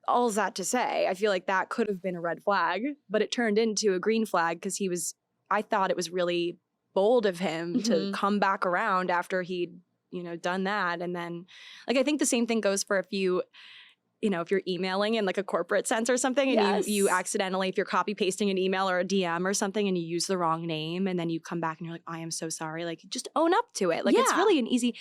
all that to say, I feel like that could have been a red flag, but it turned into a green flag because I thought it was really bold of him to come back around after he'd, done that. And then, like, I think the same thing goes for if you, if you're emailing in like a corporate sense or something and you accidentally, if you're copy pasting an email or a DM or something and you use the wrong name and then you come back and you're like, I am so sorry. Like just own up to it. Like it's really an easy,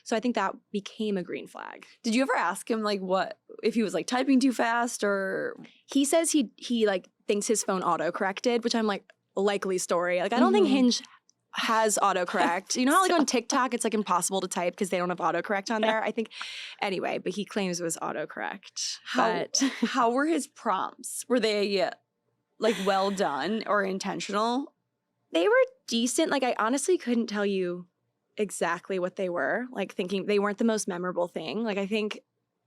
so I think that became a green flag. Did you ever ask him like what, if he was like typing too fast or? He says he like thinks his phone auto corrected, which I'm like, likely story. Like I don't think Hinge has autocorrect. You know how like on TikTok it's like impossible to type because they don't have autocorrect on there? I think anyway, but he claims it was autocorrect. How were his prompts? Were they like well done or intentional? They were decent. Like I honestly couldn't tell you exactly what they were. Like thinking they weren't the most memorable thing. Like I think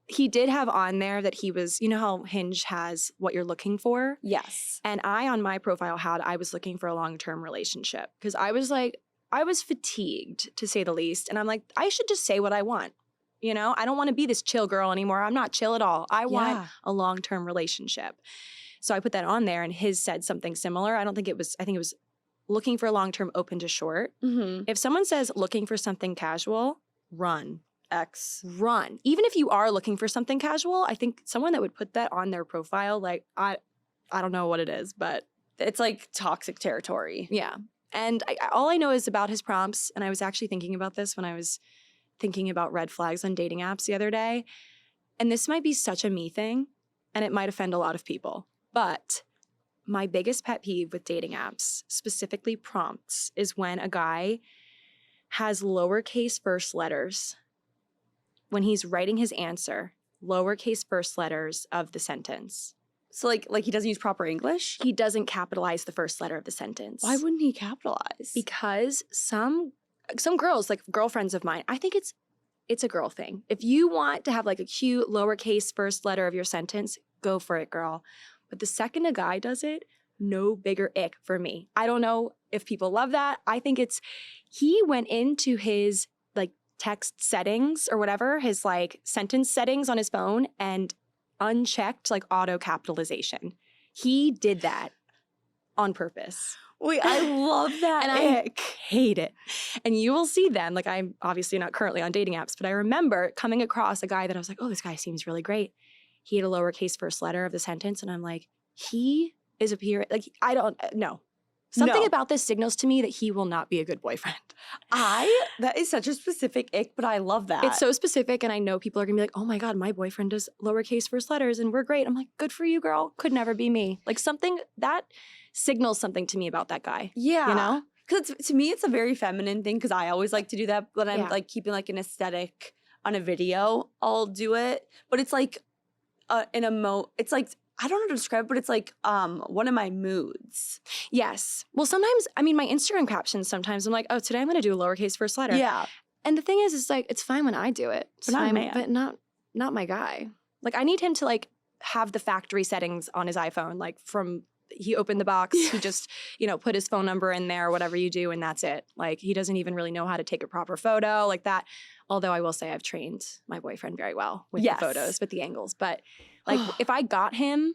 he did have on there that he was, you know how Hinge has what you're looking for? Yes. And I, on my profile, I was looking for a long-term relationship because I was fatigued, to say the least. And I'm like, I should just say what I want. You know, I don't want to be this chill girl anymore. I'm not chill at all. I want a long-term relationship. So I put that on there and his said something similar. I think it was looking for a long-term, open to short. Mm-hmm. If someone says looking for something casual, run. Run. Even if you are looking for something casual, I think someone that would put that on their profile, like, I don't know what it is, but it's like toxic territory. Yeah. And all I know is about his prompts, and I was actually thinking about this when I was thinking about red flags on dating apps the other day, and this might be such a me thing, and it might offend a lot of people, but my biggest pet peeve with dating apps, specifically prompts, is when a guy has lowercase first letters when he's writing his answer, lowercase first letters of the sentence. So like he doesn't use proper English? He doesn't capitalize the first letter of the sentence. Why wouldn't he capitalize? Because some girls, like girlfriends of mine, I think it's a girl thing. If you want to have like a cute lowercase first letter of your sentence, go for it, girl. But the second a guy does it, no bigger ick for me. I don't know if people love that. I think he went into his like text settings or whatever, his like sentence settings on his phone and unchecked like auto capitalization. He did that on purpose. Wait, I love that and ick. I hate it. And you will see then, like I'm obviously not currently on dating apps, but I remember coming across a guy that I was like, oh, this guy seems really great. He had a lowercase first letter of the sentence. And I'm like, he is like, I don't know. Something about this signals to me that he will not be a good boyfriend. That is such a specific ick, but I love that. It's so specific, and I know people are gonna be like, oh my God, my boyfriend does lowercase first letters and we're great. I'm like, good for you, girl. Could never be me. Like something that signals something to me about that guy. Yeah. You know? Because to me, it's a very feminine thing because I always like to do that when I'm like keeping like an aesthetic on a video. I'll do it. But it's like it's like, I don't know how to describe it, but it's like one of my moods. Yes. Well, sometimes, I mean, my Instagram captions, sometimes I'm like, oh, today I'm going to do a lowercase first letter. Yeah. And the thing is, it's like, it's fine when I do it. It's fine, man. But not my guy. Like, I need him to like have the factory settings on his iPhone. Like he opened the box, he just, put his phone number in there, whatever you do, and that's it. Like, he doesn't even really know how to take a proper photo like that. Although I will say I've trained my boyfriend very well with the photos, with the angles. But like, if I got him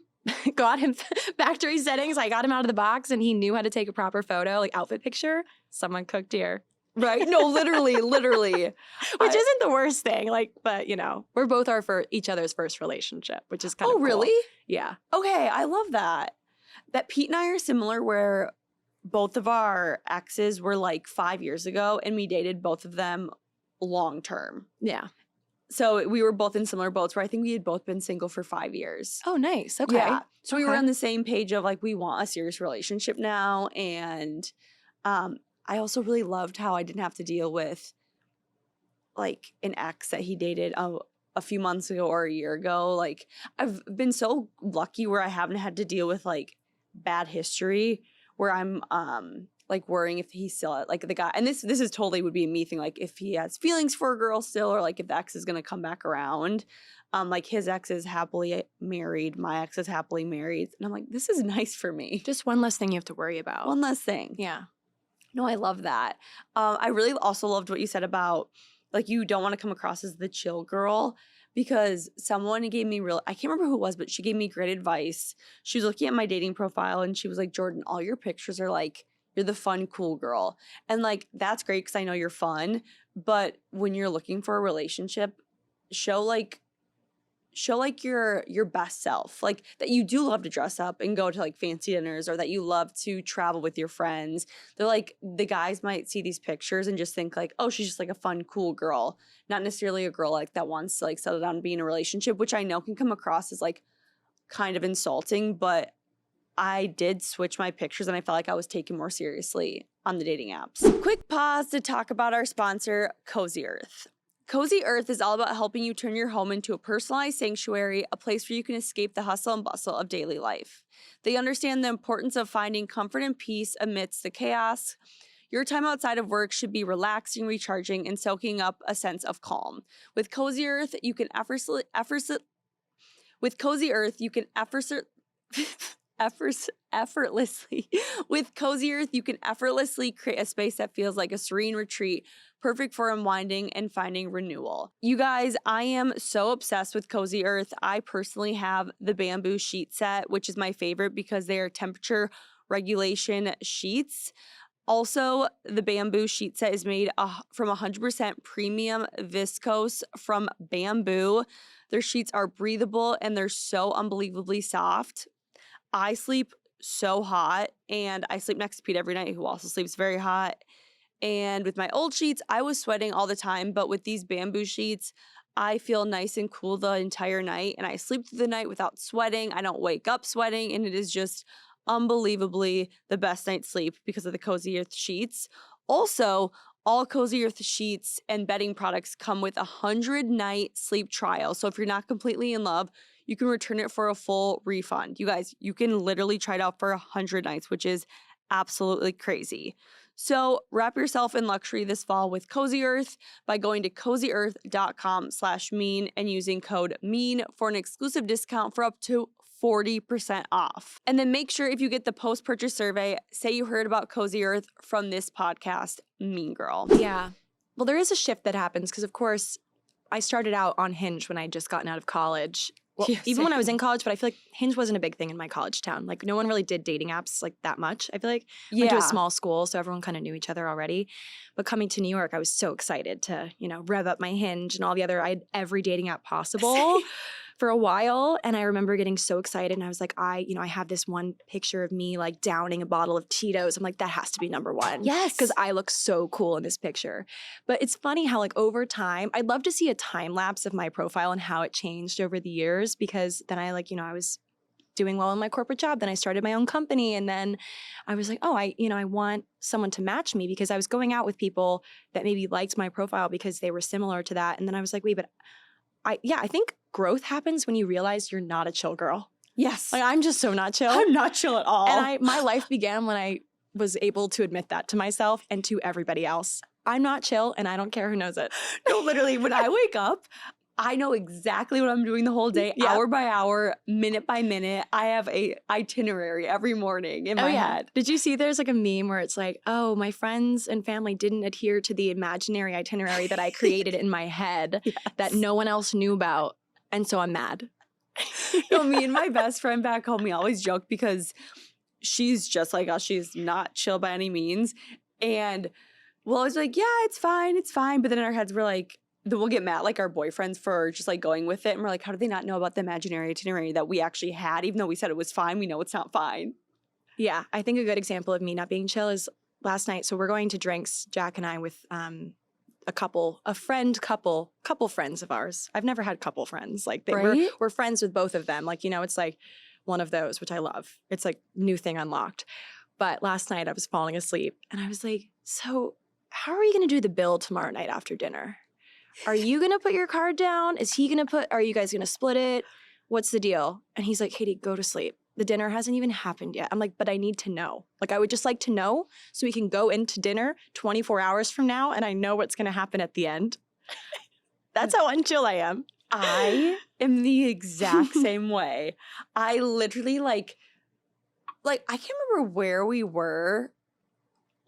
factory settings, I got him out of the box and he knew how to take a proper photo, like outfit picture, someone cooked here. Right? No, literally. Which isn't the worst thing. Like, but we're both for each other's first relationship, which is kind of cool. Oh, really? Yeah. Okay, I love that. That Pete and I are similar where both of our exes were like 5 years ago and we dated both of them long term. Yeah. So we were both in similar boats where I think we had both been single for 5 years. Oh, nice. Okay. Yeah. So we were on the same page of like, we want a serious relationship now. And I also really loved how I didn't have to deal with like an ex that he dated a few months ago or a year ago. Like I've been so lucky where I haven't had to deal with like bad history where I'm like worrying if he's still like the guy, and this is totally would be a me thing, like if he has feelings for a girl still, or like if the ex is gonna come back around. Like his ex is happily married, my ex is happily married, and I'm like, this is nice for me. Just one less thing you have to worry about. One less thing. Yeah. No, I love that. I really also loved what you said about like you don't want to come across as the chill girl, because someone gave me I can't remember who it was, but she gave me great advice. She was looking at my dating profile and she was like, Jordyn, all your pictures are like, you're the fun, cool girl. And like, that's great because I know you're fun. But when you're looking for a relationship, show like your best self. Like that you do love to dress up and go to like fancy dinners, or that you love to travel with your friends. They're like, the guys might see these pictures and just think like, oh, she's just like a fun, cool girl. Not necessarily a girl like that wants to like settle down and be in a relationship, which I know can come across as like kind of insulting, but I did switch my pictures and I felt like I was taken more seriously on the dating apps. Quick pause to talk about our sponsor, Cozy Earth. Cozy Earth is all about helping you turn your home into a personalized sanctuary, a place where you can escape the hustle and bustle of daily life. They understand the importance of finding comfort and peace amidst the chaos. Your time outside of work should be relaxing, recharging, and soaking up a sense of calm. With Cozy Earth, you can effortlessly with Cozy Earth, you can effortlessly create a space that feels like a serene retreat, perfect for unwinding and finding renewal. You guys, I am so obsessed with Cozy Earth. I personally have the bamboo sheet set, which is my favorite because they are temperature regulation sheets. Also, the bamboo sheet set is made from 100% premium viscose from bamboo. Their sheets are breathable and they're so unbelievably soft. I sleep so hot, and I sleep next to Pete every night, who also sleeps very hot. And with my old sheets, I was sweating all the time, but with these bamboo sheets, I feel nice and cool the entire night, and I sleep through the night without sweating. I don't wake up sweating, and it is just unbelievably the best night's sleep because of the Cozy Earth sheets. Also, all Cozy Earth sheets and bedding products come with a 100-night sleep trial. So if you're not completely in love, you can return it for a full refund. You guys, you can literally try it out for 100 nights, which is absolutely crazy. So wrap yourself in luxury this fall with Cozy Earth by going to cozyearth.com/mean and using code MEAN for an exclusive discount for up to 40% off. And then make sure if you get the post-purchase survey, say you heard about Cozy Earth from this podcast, Mean Girl. Yeah. Well, there is a shift that happens because, of course, I started out on Hinge when I had just gotten out of college. Well, Yeah, even when I was same. in college, but I feel like Hinge wasn't a big thing in my college town. Like, no one really did dating apps like that much. I feel like went to a small school, so everyone kind of knew each other already. But coming to New York, I was so excited to, rev up my Hinge and all the other, I had every dating app possible for a while. And I remember getting so excited. And I was like, I have this one picture of me like downing a bottle of Tito's. I'm like, that has to be number one. Yes. Because I look so cool in this picture. But it's funny how like over time, I'd love to see a time lapse of my profile and how it changed over the years, because then I was doing well in my corporate job. Then I started my own company. And then I was like, I want someone to match me, because I was going out with people that maybe liked my profile because they were similar to that. And then I was like, wait, but I think growth happens when you realize you're not a chill girl. Yes. Like, I'm just so not chill. I'm not chill at all. And my life began when I was able to admit that to myself and to everybody else. I'm not chill, and I don't care who knows it. No, literally, when I wake up, I know exactly what I'm doing the whole day, Yeah. hour by hour, minute by minute. I have a itinerary every morning in my head. Did you see there's like a meme where it's like, oh, my friends and family didn't adhere to the imaginary itinerary that I created in my head that no one else knew about, and so I'm mad. No, me and my best friend back home, we always joke because she's just like us. She's not chill by any means. And we'll always be like, yeah, it's fine. But then in our heads, we're like, then we'll get mad like our boyfriends for just like going with it. And we're like, how do they not know about the imaginary itinerary that we actually had? Even though we said it was fine, we know it's not fine. Yeah, I think a good example of me not being chill is last night. So we're going to drinks, Jack and I, with couple friends of ours. I've never had couple friends. Like we're friends with both of them. Like, it's like one of those, which I love. It's like new thing unlocked. But last night I was falling asleep and I was like, so how are you going to do the bill tomorrow night after dinner? Are you going to put your card down? Is he going to are you guys going to split it? What's the deal? And he's like, Katy, go to sleep. The dinner hasn't even happened yet. I'm like, but I need to know. Like, I would just like to know so we can go into dinner 24 hours from now and I know what's going to happen at the end. That's how unchill I am. I am the exact same way. I literally like I can't remember where we were,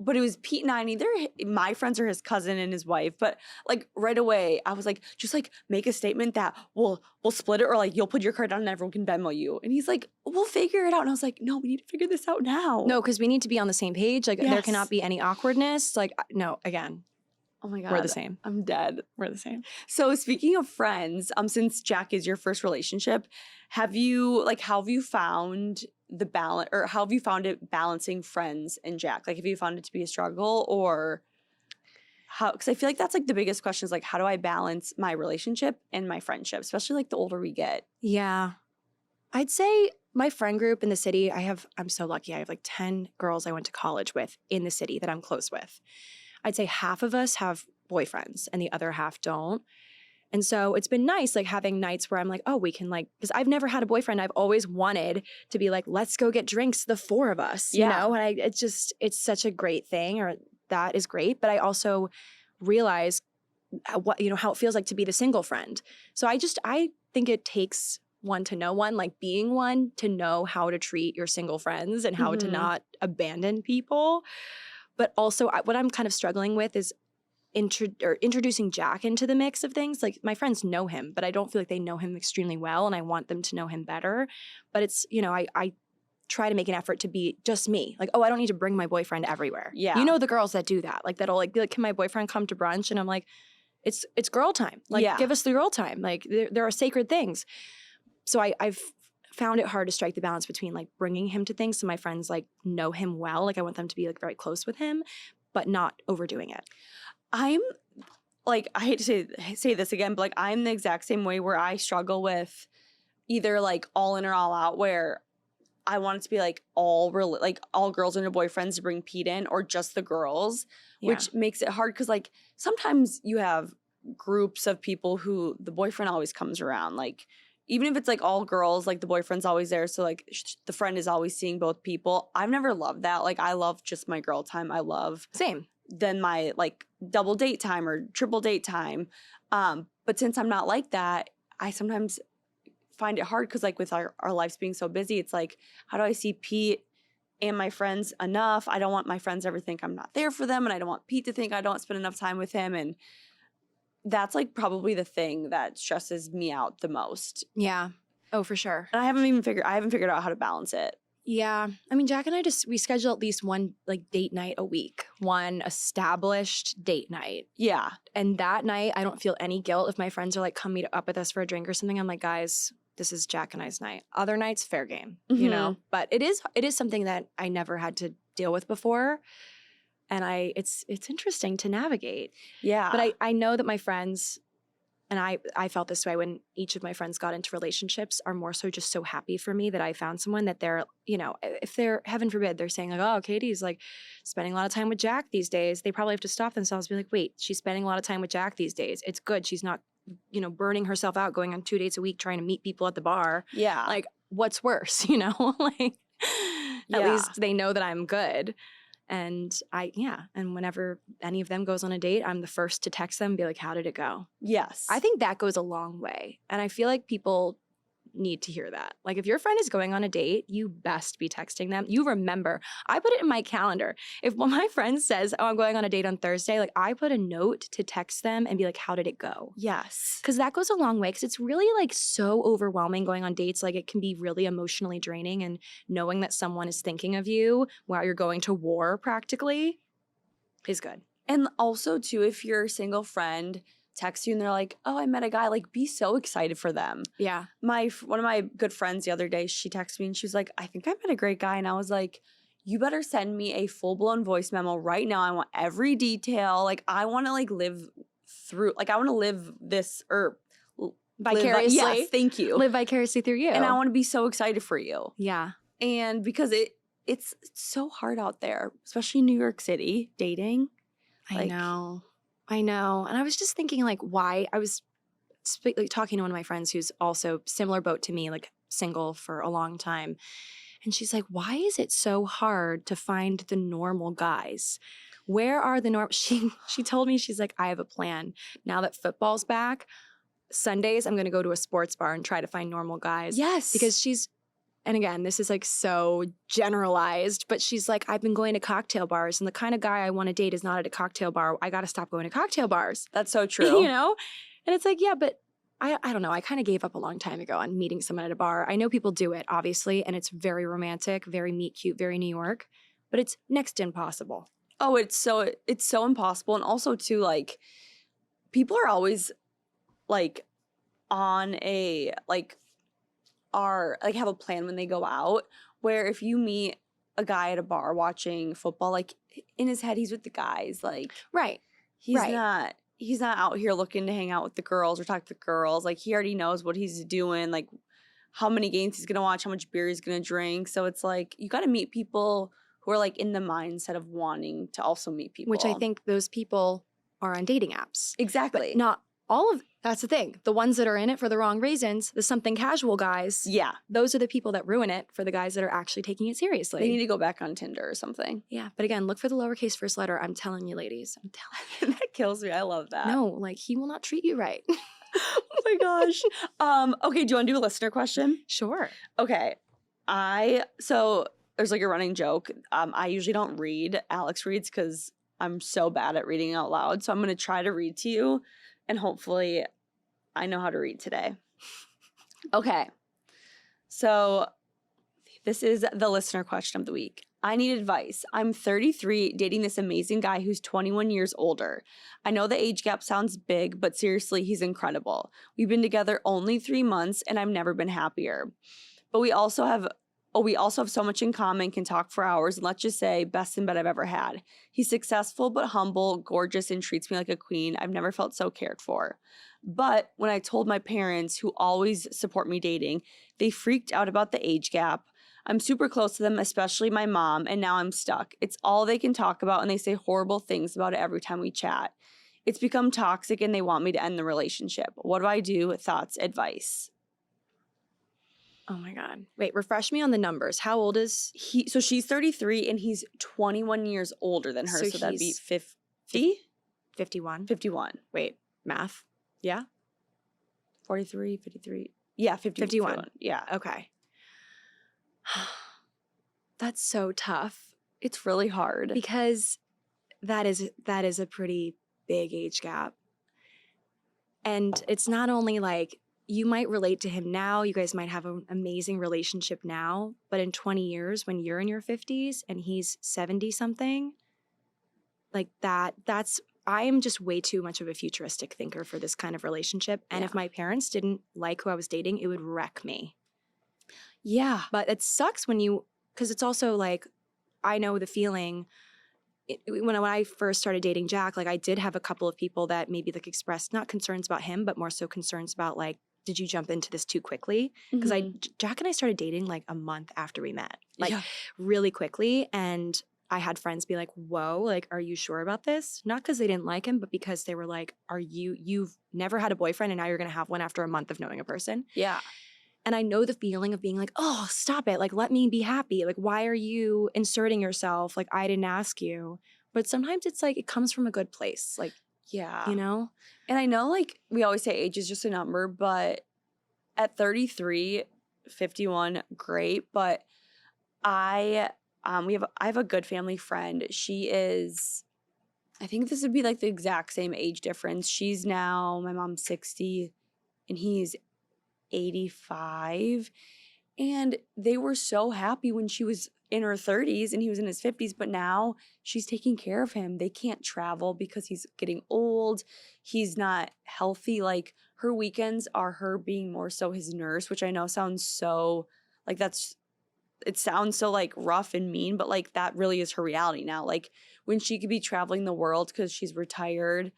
but it was Pete and I, and either my friends or his cousin and his wife. But like right away, I was like, just like make a statement that we'll split it, or like you'll put your card down and everyone can Venmo you. And he's like, we'll figure it out. And I was like, no, we need to figure this out now. No, because we need to be on the same page. Like there cannot be any awkwardness. Like no, again. Oh my God. We're the same. I'm dead. We're the same. So speaking of friends, since Jack is your first relationship, how have you found the balance, or how have you found it balancing friends and Jack? Like, have you found it to be a struggle, or how? Because I feel like that's like the biggest question is like, how do I balance my relationship and my friendship, especially like the older we get? Yeah. I'd say my friend group in the city, I'm so lucky. I have like 10 girls I went to college with in the city that I'm close with. I'd say half of us have boyfriends and the other half don't. And so it's been nice, like having nights where I'm like, oh, we can like, because I've never had a boyfriend. I've always wanted to be like, let's go get drinks, the four of us, you know? And it's such a great thing, or that is great. But I also realize how it feels like to be the single friend. So I think it takes one to know one, like being one to know how to treat your single friends and how to not abandon people. But also what I'm kind of struggling with is introducing Jack into the mix of things. Like my friends know him, but I don't feel like they know him extremely well, and I want them to know him better. But it's, I try to make an effort to be just me. Like, oh, I don't need to bring my boyfriend everywhere. Yeah. You know the girls that do that. Like that'll like be like, can my boyfriend come to brunch? And I'm like, it's girl time. Like give us the girl time. Like there are sacred things. So I've found it hard to strike the balance between like bringing him to things so my friends like know him well. Like I want them to be like very close with him, but not overdoing it. I'm like, I hate to say this again, but like I'm the exact same way where I struggle with either like all in or all out, where I want it to be like all girls and their boyfriends to bring Pete in, or just the girls, which makes it hard because like sometimes you have groups of people who the boyfriend always comes around. Like even if it's like all girls, like the boyfriend's always there. So like the friend is always seeing both people. I've never loved that. Like I love just my girl time. I love same. Then my like double date time or triple date time. But since I'm not like that, I sometimes find it hard because like with our lives being so busy, it's like, how do I see Pete and my friends enough? I don't want my friends ever think I'm not there for them, and I don't want Pete to think I don't spend enough time with him. And that's like probably the thing that stresses me out the most. Yeah. Oh, for sure. And I haven't figured out how to balance it. Yeah. I mean, Jack and I we schedule at least one like date night a week, one established date night. Yeah. And that night, I don't feel any guilt if my friends are like, come meet up with us for a drink or something. I'm like, guys, this is Jack and I's night. Other nights, fair game, you know? But it is something that I never had to deal with before. And it's interesting to navigate. Yeah. But I know that my friends, and I felt this way when each of my friends got into relationships, are more so just so happy for me that I found someone that they're, if they're, heaven forbid, they're saying like, oh, Katy's like spending a lot of time with Jack these days. They probably have to stop themselves and be like, wait, she's spending a lot of time with Jack these days. It's good. She's not, burning herself out, going on 2 dates a week, trying to meet people at the bar. Yeah. Like what's worse, like at least they know that I'm good. And and whenever any of them goes on a date, I'm the first to text them and be like, how did it go? Yes. I think that goes a long way. And I feel like people need to hear that. Like if your friend is going on a date, you best be texting them. You remember. I put it in my calendar. If one of my friend says, oh, I'm going on a date on Thursday, like I put a note to text them and be like, how did it go? Yes. Because that goes a long way. Because it's really like so overwhelming going on dates. Like it can be really emotionally draining, and knowing that someone is thinking of you while you're going to war practically is good. And also too, if your single friend text you and they're like, oh, I met a guy, like be so excited for them. Yeah. One of my good friends the other day, she texted me and she was like, I think I met a great guy. And I was like, you better send me a full-blown voice memo right now. I want every detail. Like I want to like live through, like I want to live this vicariously. Yes, thank you. Live vicariously through you. And I want to be so excited for you. Yeah. And because it's so hard out there, especially in New York City, dating. I know. And I was just thinking like why I was talking to one of my friends who's also similar boat to me, like single for a long time. And she's like, why is it so hard to find the normal guys? Where are the She told me, she's like, I have a plan. Now that football's back, Sundays, I'm going to go to a sports bar and try to find normal guys. Yes. Because and again, this is like so generalized, but she's like, I've been going to cocktail bars, and the kind of guy I want to date is not at a cocktail bar. I got to stop going to cocktail bars. That's so true. And it's like, yeah, but I don't know. I kind of gave up a long time ago on meeting someone at a bar. I know people do it, obviously, and it's very romantic, very meet cute, very New York, but it's next to impossible. Oh, it's so impossible. And also too, like, people are always like on a have a plan when they go out, where if you meet a guy at a bar watching football, like in his head he's with the guys, like he's not out here looking to hang out with the girls or talk to the girls. Like he already knows what he's doing. Like how many games he's gonna watch, how much beer he's gonna drink. So it's like you got to meet people who are like in the mindset of wanting to also meet people. Which I think those people are on dating apps. Exactly. But not all of, that's the thing. The ones that are in it for the wrong reasons, the something casual guys, yeah, those are the people that ruin it for the guys that are actually taking it seriously. they need to go back on Tinder or something. Yeah, but again, look for the lowercase first letter. I'm telling you, ladies. I'm telling That kills me. I love that. No, like he will not treat you right. Oh my gosh. Okay, do you want to do a listener question? Sure. Okay. So there's like a running joke. I usually don't read. Alex reads because I'm so bad at reading out loud. So I'm gonna try to read to you, and hopefully I know how to read today. Okay. So this is the listener question of the week. I need advice. I'm 33, dating this amazing guy who's 21 years older. I know the age gap sounds big, but seriously, he's incredible. We've been together only 3 months, and I've never been happier. But we also have so much in common, can talk for hours, and let's just say, best in bed I've ever had. He's successful but humble, gorgeous, and treats me like a queen. I've never felt so cared for. But when I told my parents, who always support me dating, they freaked out about the age gap. I'm super close to them, especially my mom, and now I'm stuck. It's all they can talk about, and they say horrible things about it every time we chat. It's become toxic, and they want me to end the relationship. What do I do? Thoughts, advice. Oh my God. Wait, refresh me on the numbers. How old is he? So she's 33, and he's 21 years older than her, so that'd be 50? 51? 51. Wait, math? Yeah? 43, 53. Yeah, 51. Yeah. Okay. That's so tough It's really hard. because that is a pretty big age gap. And it's not only like you might relate to him now, you guys might have an amazing relationship now, but in 20 years when you're in your 50s and he's 70 something, like that's I am just way too much of a futuristic thinker for this kind of relationship. And if my parents didn't like who I was dating, it would wreck me. Yeah. But it sucks because it's also like, I know the feeling. When I first started dating Jack, like I did have a couple of people that maybe like expressed not concerns about him, but more so concerns about like, did you jump into this too quickly? Because Jack and I started dating like a month after we met, like really quickly. And I had friends be like, whoa, like, are you sure about this? Not because they didn't like him, but because they were like, you've never had a boyfriend and now you're going to have one after a month of knowing a person. Yeah. And I know the feeling of being like, oh, stop it. Like, let me be happy. Like, why are you inserting yourself? Like, I didn't ask you. But sometimes it's like, it comes from a good place. Like, yeah. you know? And I know like we always say age is just a number, but at 33, 51, great. But I have a good family friend. She is, I think this would be like the exact same age difference. She's now, my mom's 60 and he's 85. And they were so happy when she was in her 30s and he was in his 50s, but now she's taking care of him. They can't travel because he's getting old. He's not healthy. Like her weekends are her being more so his nurse, which I know sounds so like it sounds so like rough and mean, but like that really is her reality now. Like when she could be traveling the world because she's retired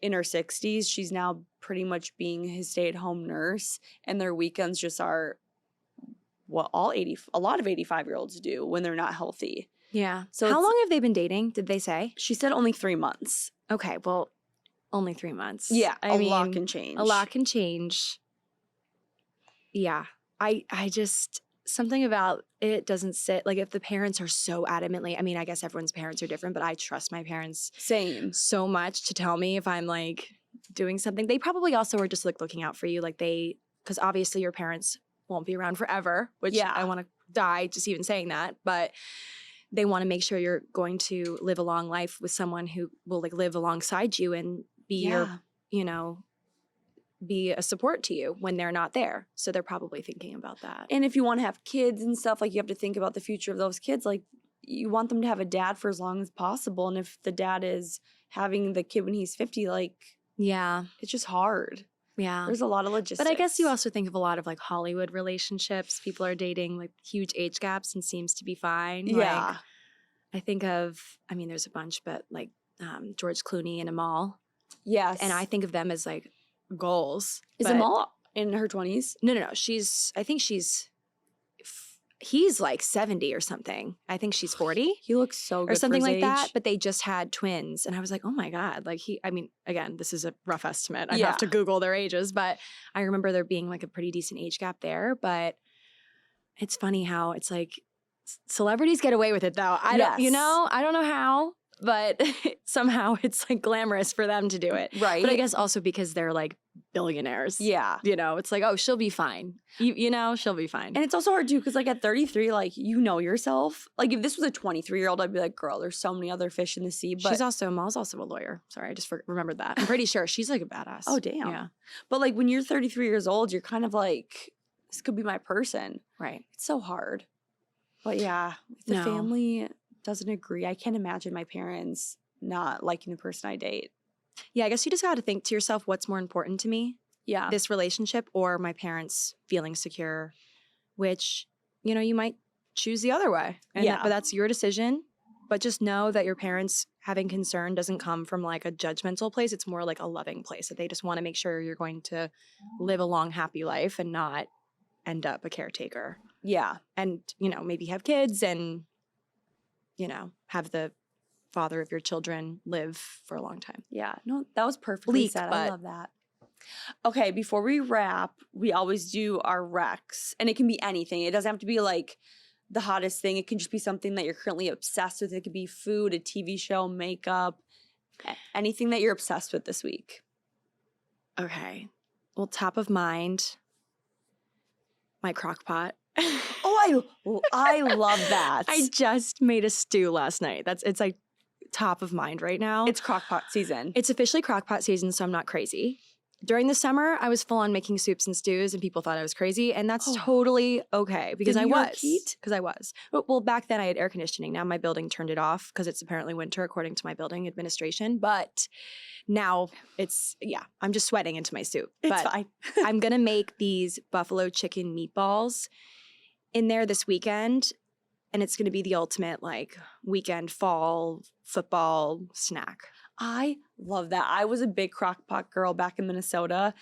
in her 60s, she's now pretty much being his stay-at-home nurse, and their weekends just are what a lot of 85-year-olds do when they're not healthy. Yeah. So how long have they been dating? Did they say? She said only 3 months. Okay, well, only 3 months. Yeah, I mean, a lot can change. A lot can change. Yeah. I just, something about it doesn't sit, like if the parents are so adamantly, I mean, I guess everyone's parents are different, but I trust my parents Same. so much to tell me if I'm like doing something. They probably also are just like looking out for you. Like because obviously your parents won't be around forever, which I want to die just even saying that, but they want to make sure you're going to live a long life with someone who will like live alongside you and be your, be a support to you when they're not there. So they're probably thinking about that. And if you want to have kids and stuff, like you have to think about the future of those kids. Like you want them to have a dad for as long as possible. And if the dad is having the kid when he's 50, like, it's just hard. Yeah. There's a lot of logistics. But I guess you also think of a lot of like Hollywood relationships. People are dating like huge age gaps and seems to be fine. Yeah. Like, I think of, I mean, there's a bunch, but like George Clooney and Amal. Yes. And I think of them as like goals. Is Amal In her 20s? No. He's like 70 or something. I think she's 40. He looks so good or something for his like that. age. But they just had twins. And I was like, oh my God. Like again, this is a rough estimate. I Yeah. have to Google their ages. But I remember there being like a pretty decent age gap there. But it's funny how it's like celebrities get away with it though. I don't know how, but somehow it's like glamorous for them to do it. Right. But I guess also because they're like billionaires. Yeah. It's like, oh, she'll be fine. She'll be fine. And it's also hard too, because like at 33, like you know yourself. Like if this was a 23-year-old, I'd be like, girl, there's so many other fish in the sea. But Mal's also a lawyer. Sorry, I just remembered that. I'm pretty sure she's like a badass. Oh, damn. Yeah. But like when you're 33 years old, you're kind of like, this could be my person. Right. It's so hard. But yeah, if the family doesn't agree, I can't imagine my parents not liking the person I date. Yeah, I guess you just got to think to yourself, what's more important to me? Yeah. This relationship or my parents feeling secure, which, you might choose the other way. But that's your decision. But just know that your parents having concern doesn't come from like a judgmental place. It's more like a loving place, that they just want to make sure you're going to live a long, happy life and not end up a caretaker. Yeah. And, maybe have kids and, have the father of your children live for a long time. Yeah. No, that was perfectly said. I love that. Okay, before we wrap, we always do our recs. And it can be anything. It doesn't have to be like the hottest thing. It can just be something that you're currently obsessed with. It could be food, a TV show, makeup, anything that you're obsessed with this week. Okay. Well, top of mind, my crock pot. Oh, I love that. I just made a stew last night. It's like top of mind right now. It's crock pot season. It's officially crock pot season, so I'm not crazy. During the summer, I was full on making soups and stews, and people thought I was crazy, and that's totally okay because I was. Because I was. Well, back then I had air conditioning. Now my building turned it off because it's apparently winter, according to my building administration. But now I'm just sweating into my soup. It's fine. I'm gonna make these buffalo chicken meatballs in there this weekend, and it's gonna be the ultimate like weekend fall football snack. I love that. I was a big crock pot girl back in Minnesota.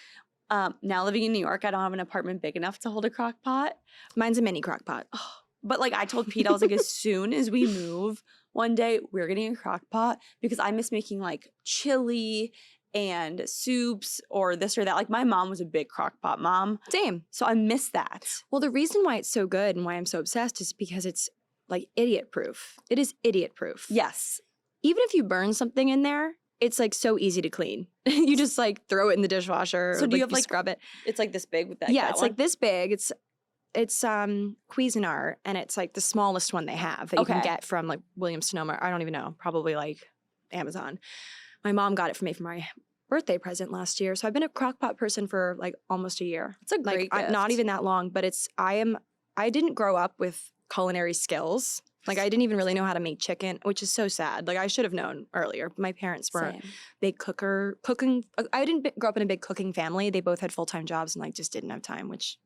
Now living in New York, I don't have an apartment big enough to hold a crock pot. Mine's a mini crock pot. Oh, but like I told Pete, I was like, as soon as we move one day, we're getting a crock pot because I miss making like chili and soups or this or that. Like my mom was a big crock pot mom. Same. So I miss that. Well, the reason why it's so good and why I'm so obsessed is because it's like idiot proof. It is idiot proof. Yes. Even if you burn something in there, it's like so easy to clean. You just like throw it in the dishwasher. So do you have like scrub it? It's like this big with that. Yeah, it's like this big. It's Cuisinart, and it's like the smallest one they have that you can get from like Williams Sonoma. I don't even know, probably like Amazon. My mom got it for me for my birthday present last year. So I've been a crock pot person for like almost a year. It's a great gift. Not even that long, but I didn't grow up with culinary skills. Like I didn't even really know how to make chicken, which is so sad. Like I should have known earlier. My parents weren't big cooking. I didn't grow up in a big cooking family. They both had full-time jobs and like just didn't have time, which,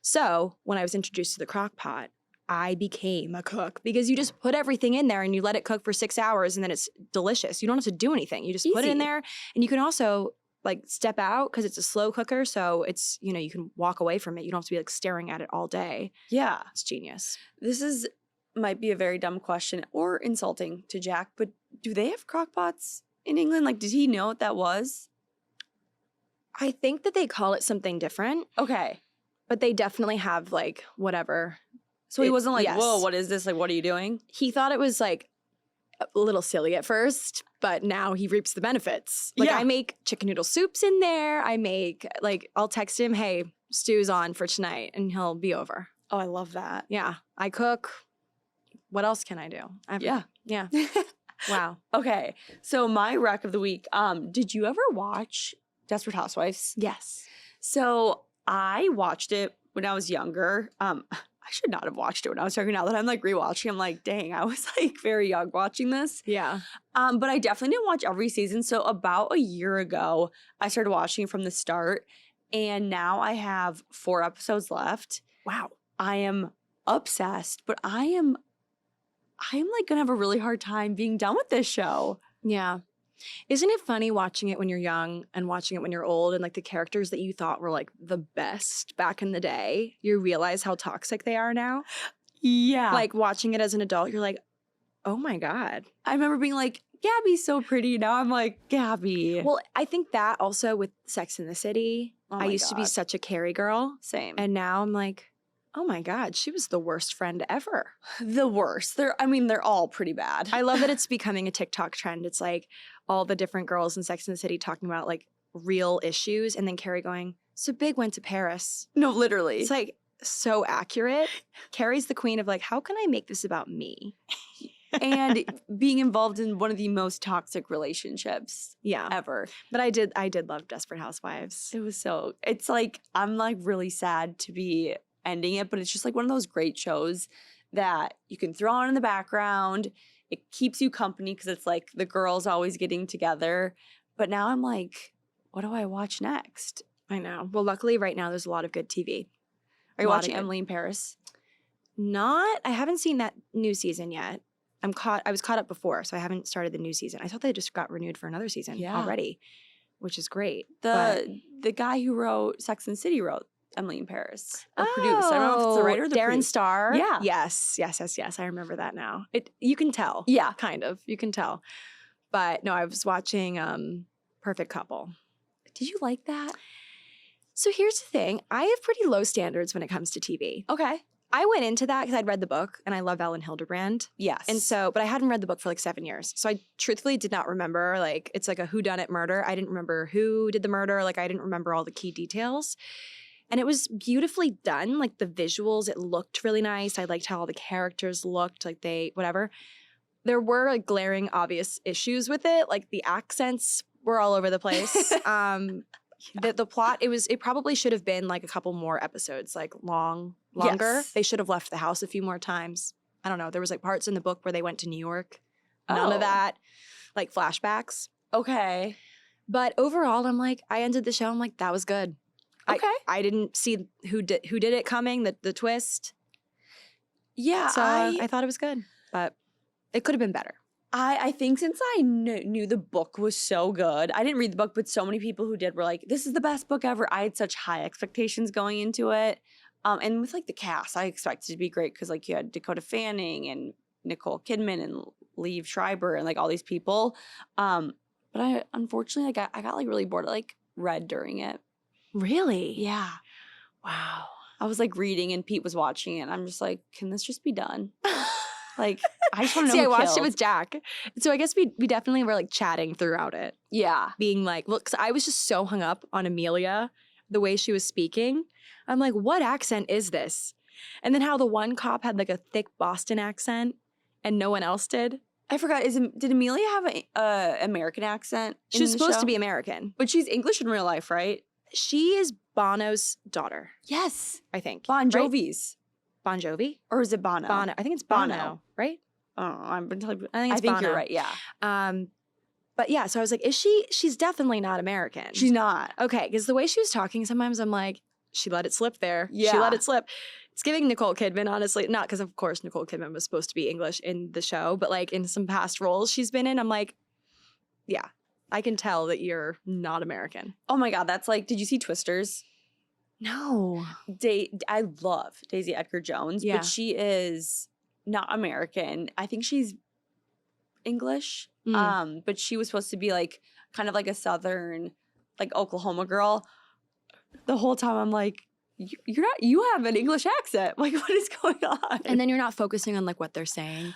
So when I was introduced to the crock pot, I became a cook because you just put everything in there and you let it cook for 6 hours and then it's delicious. You don't have to do anything. You just put it in there, and you can also like step out because it's a slow cooker. So it's, you can walk away from it. You don't have to be like staring at it all day. Yeah. It's genius. This might be a very dumb question or insulting to Jack, but do they have crock pots in England? Like, did he know what that was? I think that they call it something different. Okay. But they definitely have like whatever. So he wasn't like, whoa, what is this? Like, what are you doing? He thought it was like a little silly at first, but now he reaps the benefits. Like I make chicken noodle soups in there. I'll text him, hey, stew's on for tonight, and he'll be over. Oh, I love that. Yeah. I cook. What else can I do? Yeah. Wow. Okay. So my rec of the week, did you ever watch Desperate Housewives? Yes. So I watched it when I was younger. I should not have watched it when I was younger. Now that I'm like rewatching, I'm like, dang, I was like very young watching this. Yeah. But I definitely didn't watch every season. So about a year ago, I started watching from the start, and now I have 4 episodes left. Wow. I am obsessed, but I am like gonna have a really hard time being done with this show. Yeah. Isn't it funny watching it when you're young and watching it when you're old and like the characters that you thought were like the best back in the day, you realize how toxic they are now? Yeah. Like watching it as an adult, you're like, oh my God. I remember being like, Gabby's so pretty. Now I'm like, Gabby. Well, I think that also with Sex and the City, Oh I my used to be God. such a Carrie girl. Same. And now I'm like, oh my God, she was the worst friend ever. The worst. They're all pretty bad. I love that it's becoming a TikTok trend. It's like all the different girls in Sex and the City talking about like real issues and then Carrie going, so Big went to Paris. No, literally. It's like so accurate. Carrie's the queen of like, how can I make this about me? And being involved in one of the most toxic relationships Yeah. ever. But I did love Desperate Housewives. It's like, I'm like really sad to be ending it, but it's just like one of those great shows that you can throw on in the background. It keeps you company because it's like the girls always getting together. But now I'm like, what do I watch next? I know. Well, luckily right now there's a lot of good TV. Are you A lot of watching good. Emily in Paris? I haven't seen that new season yet. I was caught up before, so I haven't started the new season. I thought they just got renewed for another season already, which is great. The guy who wrote Sex and the City wrote Emily in Paris. Or produced. I don't know if it's the writer or the Darren producer. Star. Yeah. Yes. I remember that now. You can tell. Yeah. Kind of. You can tell. But no, I was watching Perfect Couple. Did you like that? So here's the thing. I have pretty low standards when it comes to TV. Okay. I went into that because I'd read the book and I love Ellen Hildebrand. Yes. And so, but I hadn't read the book for like 7 years. So I truthfully did not remember, like, it's like a whodunit murder. I didn't remember who did the murder. Like, I didn't remember all the key details. And it was beautifully done. Like, the visuals, it looked really nice. I liked how all the characters looked, like whatever. There were like glaring, obvious issues with it. Like, the accents were all over the place. The plot, it probably should have been like a couple more episodes, like longer. Yes. They should have left the house a few more times. I don't know. There was like parts in the book where they went to New York. None of that. Like flashbacks. Okay. But overall, I ended the show. I'm like, that was good. Okay. I didn't see who did it coming, the twist. Yeah. So I thought it was good, but it could have been better. I think since I knew the book was so good, I didn't read the book, but so many people who did were like, this is the best book ever. I had such high expectations going into it. And with like the cast, I expected it to be great because like you had Dakota Fanning and Nicole Kidman and Liev Schreiber and like all these people. But I unfortunately I got like really bored. I like read during it. Really? Yeah. Wow. I was like reading and Pete was watching it. And I'm just like, can this just be done? Like, I just want to know. See, I who watched it killed. with Jack. So I guess we definitely were like chatting throughout it. Yeah. Being like, look, 'cause I was just so hung up on Amelia, the way she was speaking. I'm like, what accent is this? And then how the one cop had like a thick Boston accent and no one else did. I forgot. Did Amelia have a American accent? She was in the supposed show? to be American. But she's English in real life, right? She is Bono's daughter, Yes. I think. Bon Right? Jovi's. Bon Jovi? Or is it Bono? Bono. I think it's Bono, Bono. right? Oh, I'm telling you. I think it's you're Bono. right. Yeah. But yeah, so I was like, she's definitely not American. She's not. Okay, because the way she was talking, sometimes I'm like, she let it slip there. She Yeah. let it slip. It's giving Nicole Kidman, honestly. Not because, of course, Nicole Kidman was supposed to be English in the show, but like in some past roles she's been in, I'm like, yeah, I can tell that you're not American. Oh my God. That's like, did you see Twisters? No. I love Daisy Edgar Jones, Yeah. but she is not American. I think she's English. But she was supposed to be like kind of like a Southern, like Oklahoma girl. The whole time I'm like, you're not. You have an English accent. Like, what is going on? And then you're not focusing on like what they're saying.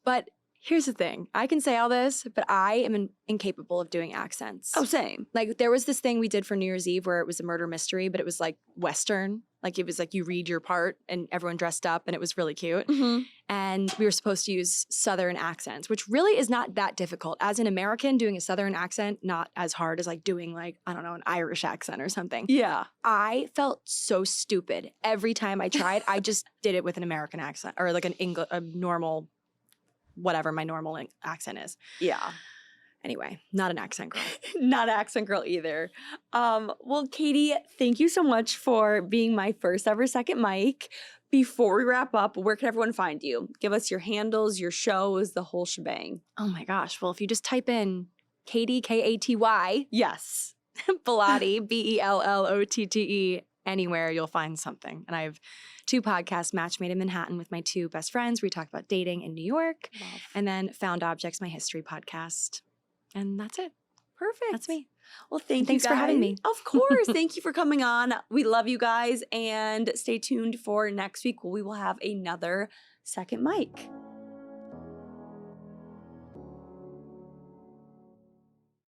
But here's the thing. I can say all this, but I am incapable of doing accents. Oh, same. Like there was this thing we did for New Year's Eve where it was a murder mystery, but it was like Western. Like it was like you read your part and everyone dressed up and it was really cute. Mm-hmm. And we were supposed to use Southern accents, which really is not that difficult. As an American, doing a Southern accent, not as hard as like doing like, I don't know, an Irish accent or something. Yeah. I felt so stupid every time I tried. I just did it with an American accent or like a normal, whatever my normal accent is. Yeah. Anyway, not an accent girl. Not an accent girl either. Well, Katy, thank you so much for being my first ever second mic. Before we wrap up, where can everyone find you? Give us your handles, your shows, the whole shebang. Oh my gosh. Well, if you just type in Katy, Katy, Yes. Bellotte, Bellotte. Anywhere you'll find something. And I have 2 podcasts, Match Made in Manhattan with my 2 best friends. We talk about dating in New York. Love. And then Found Objects, my history podcast. And that's it. Perfect. That's me. Well, thanks for having me. Of course. Thank you for coming on. We love you guys. And stay tuned for next week where we will have another second mic.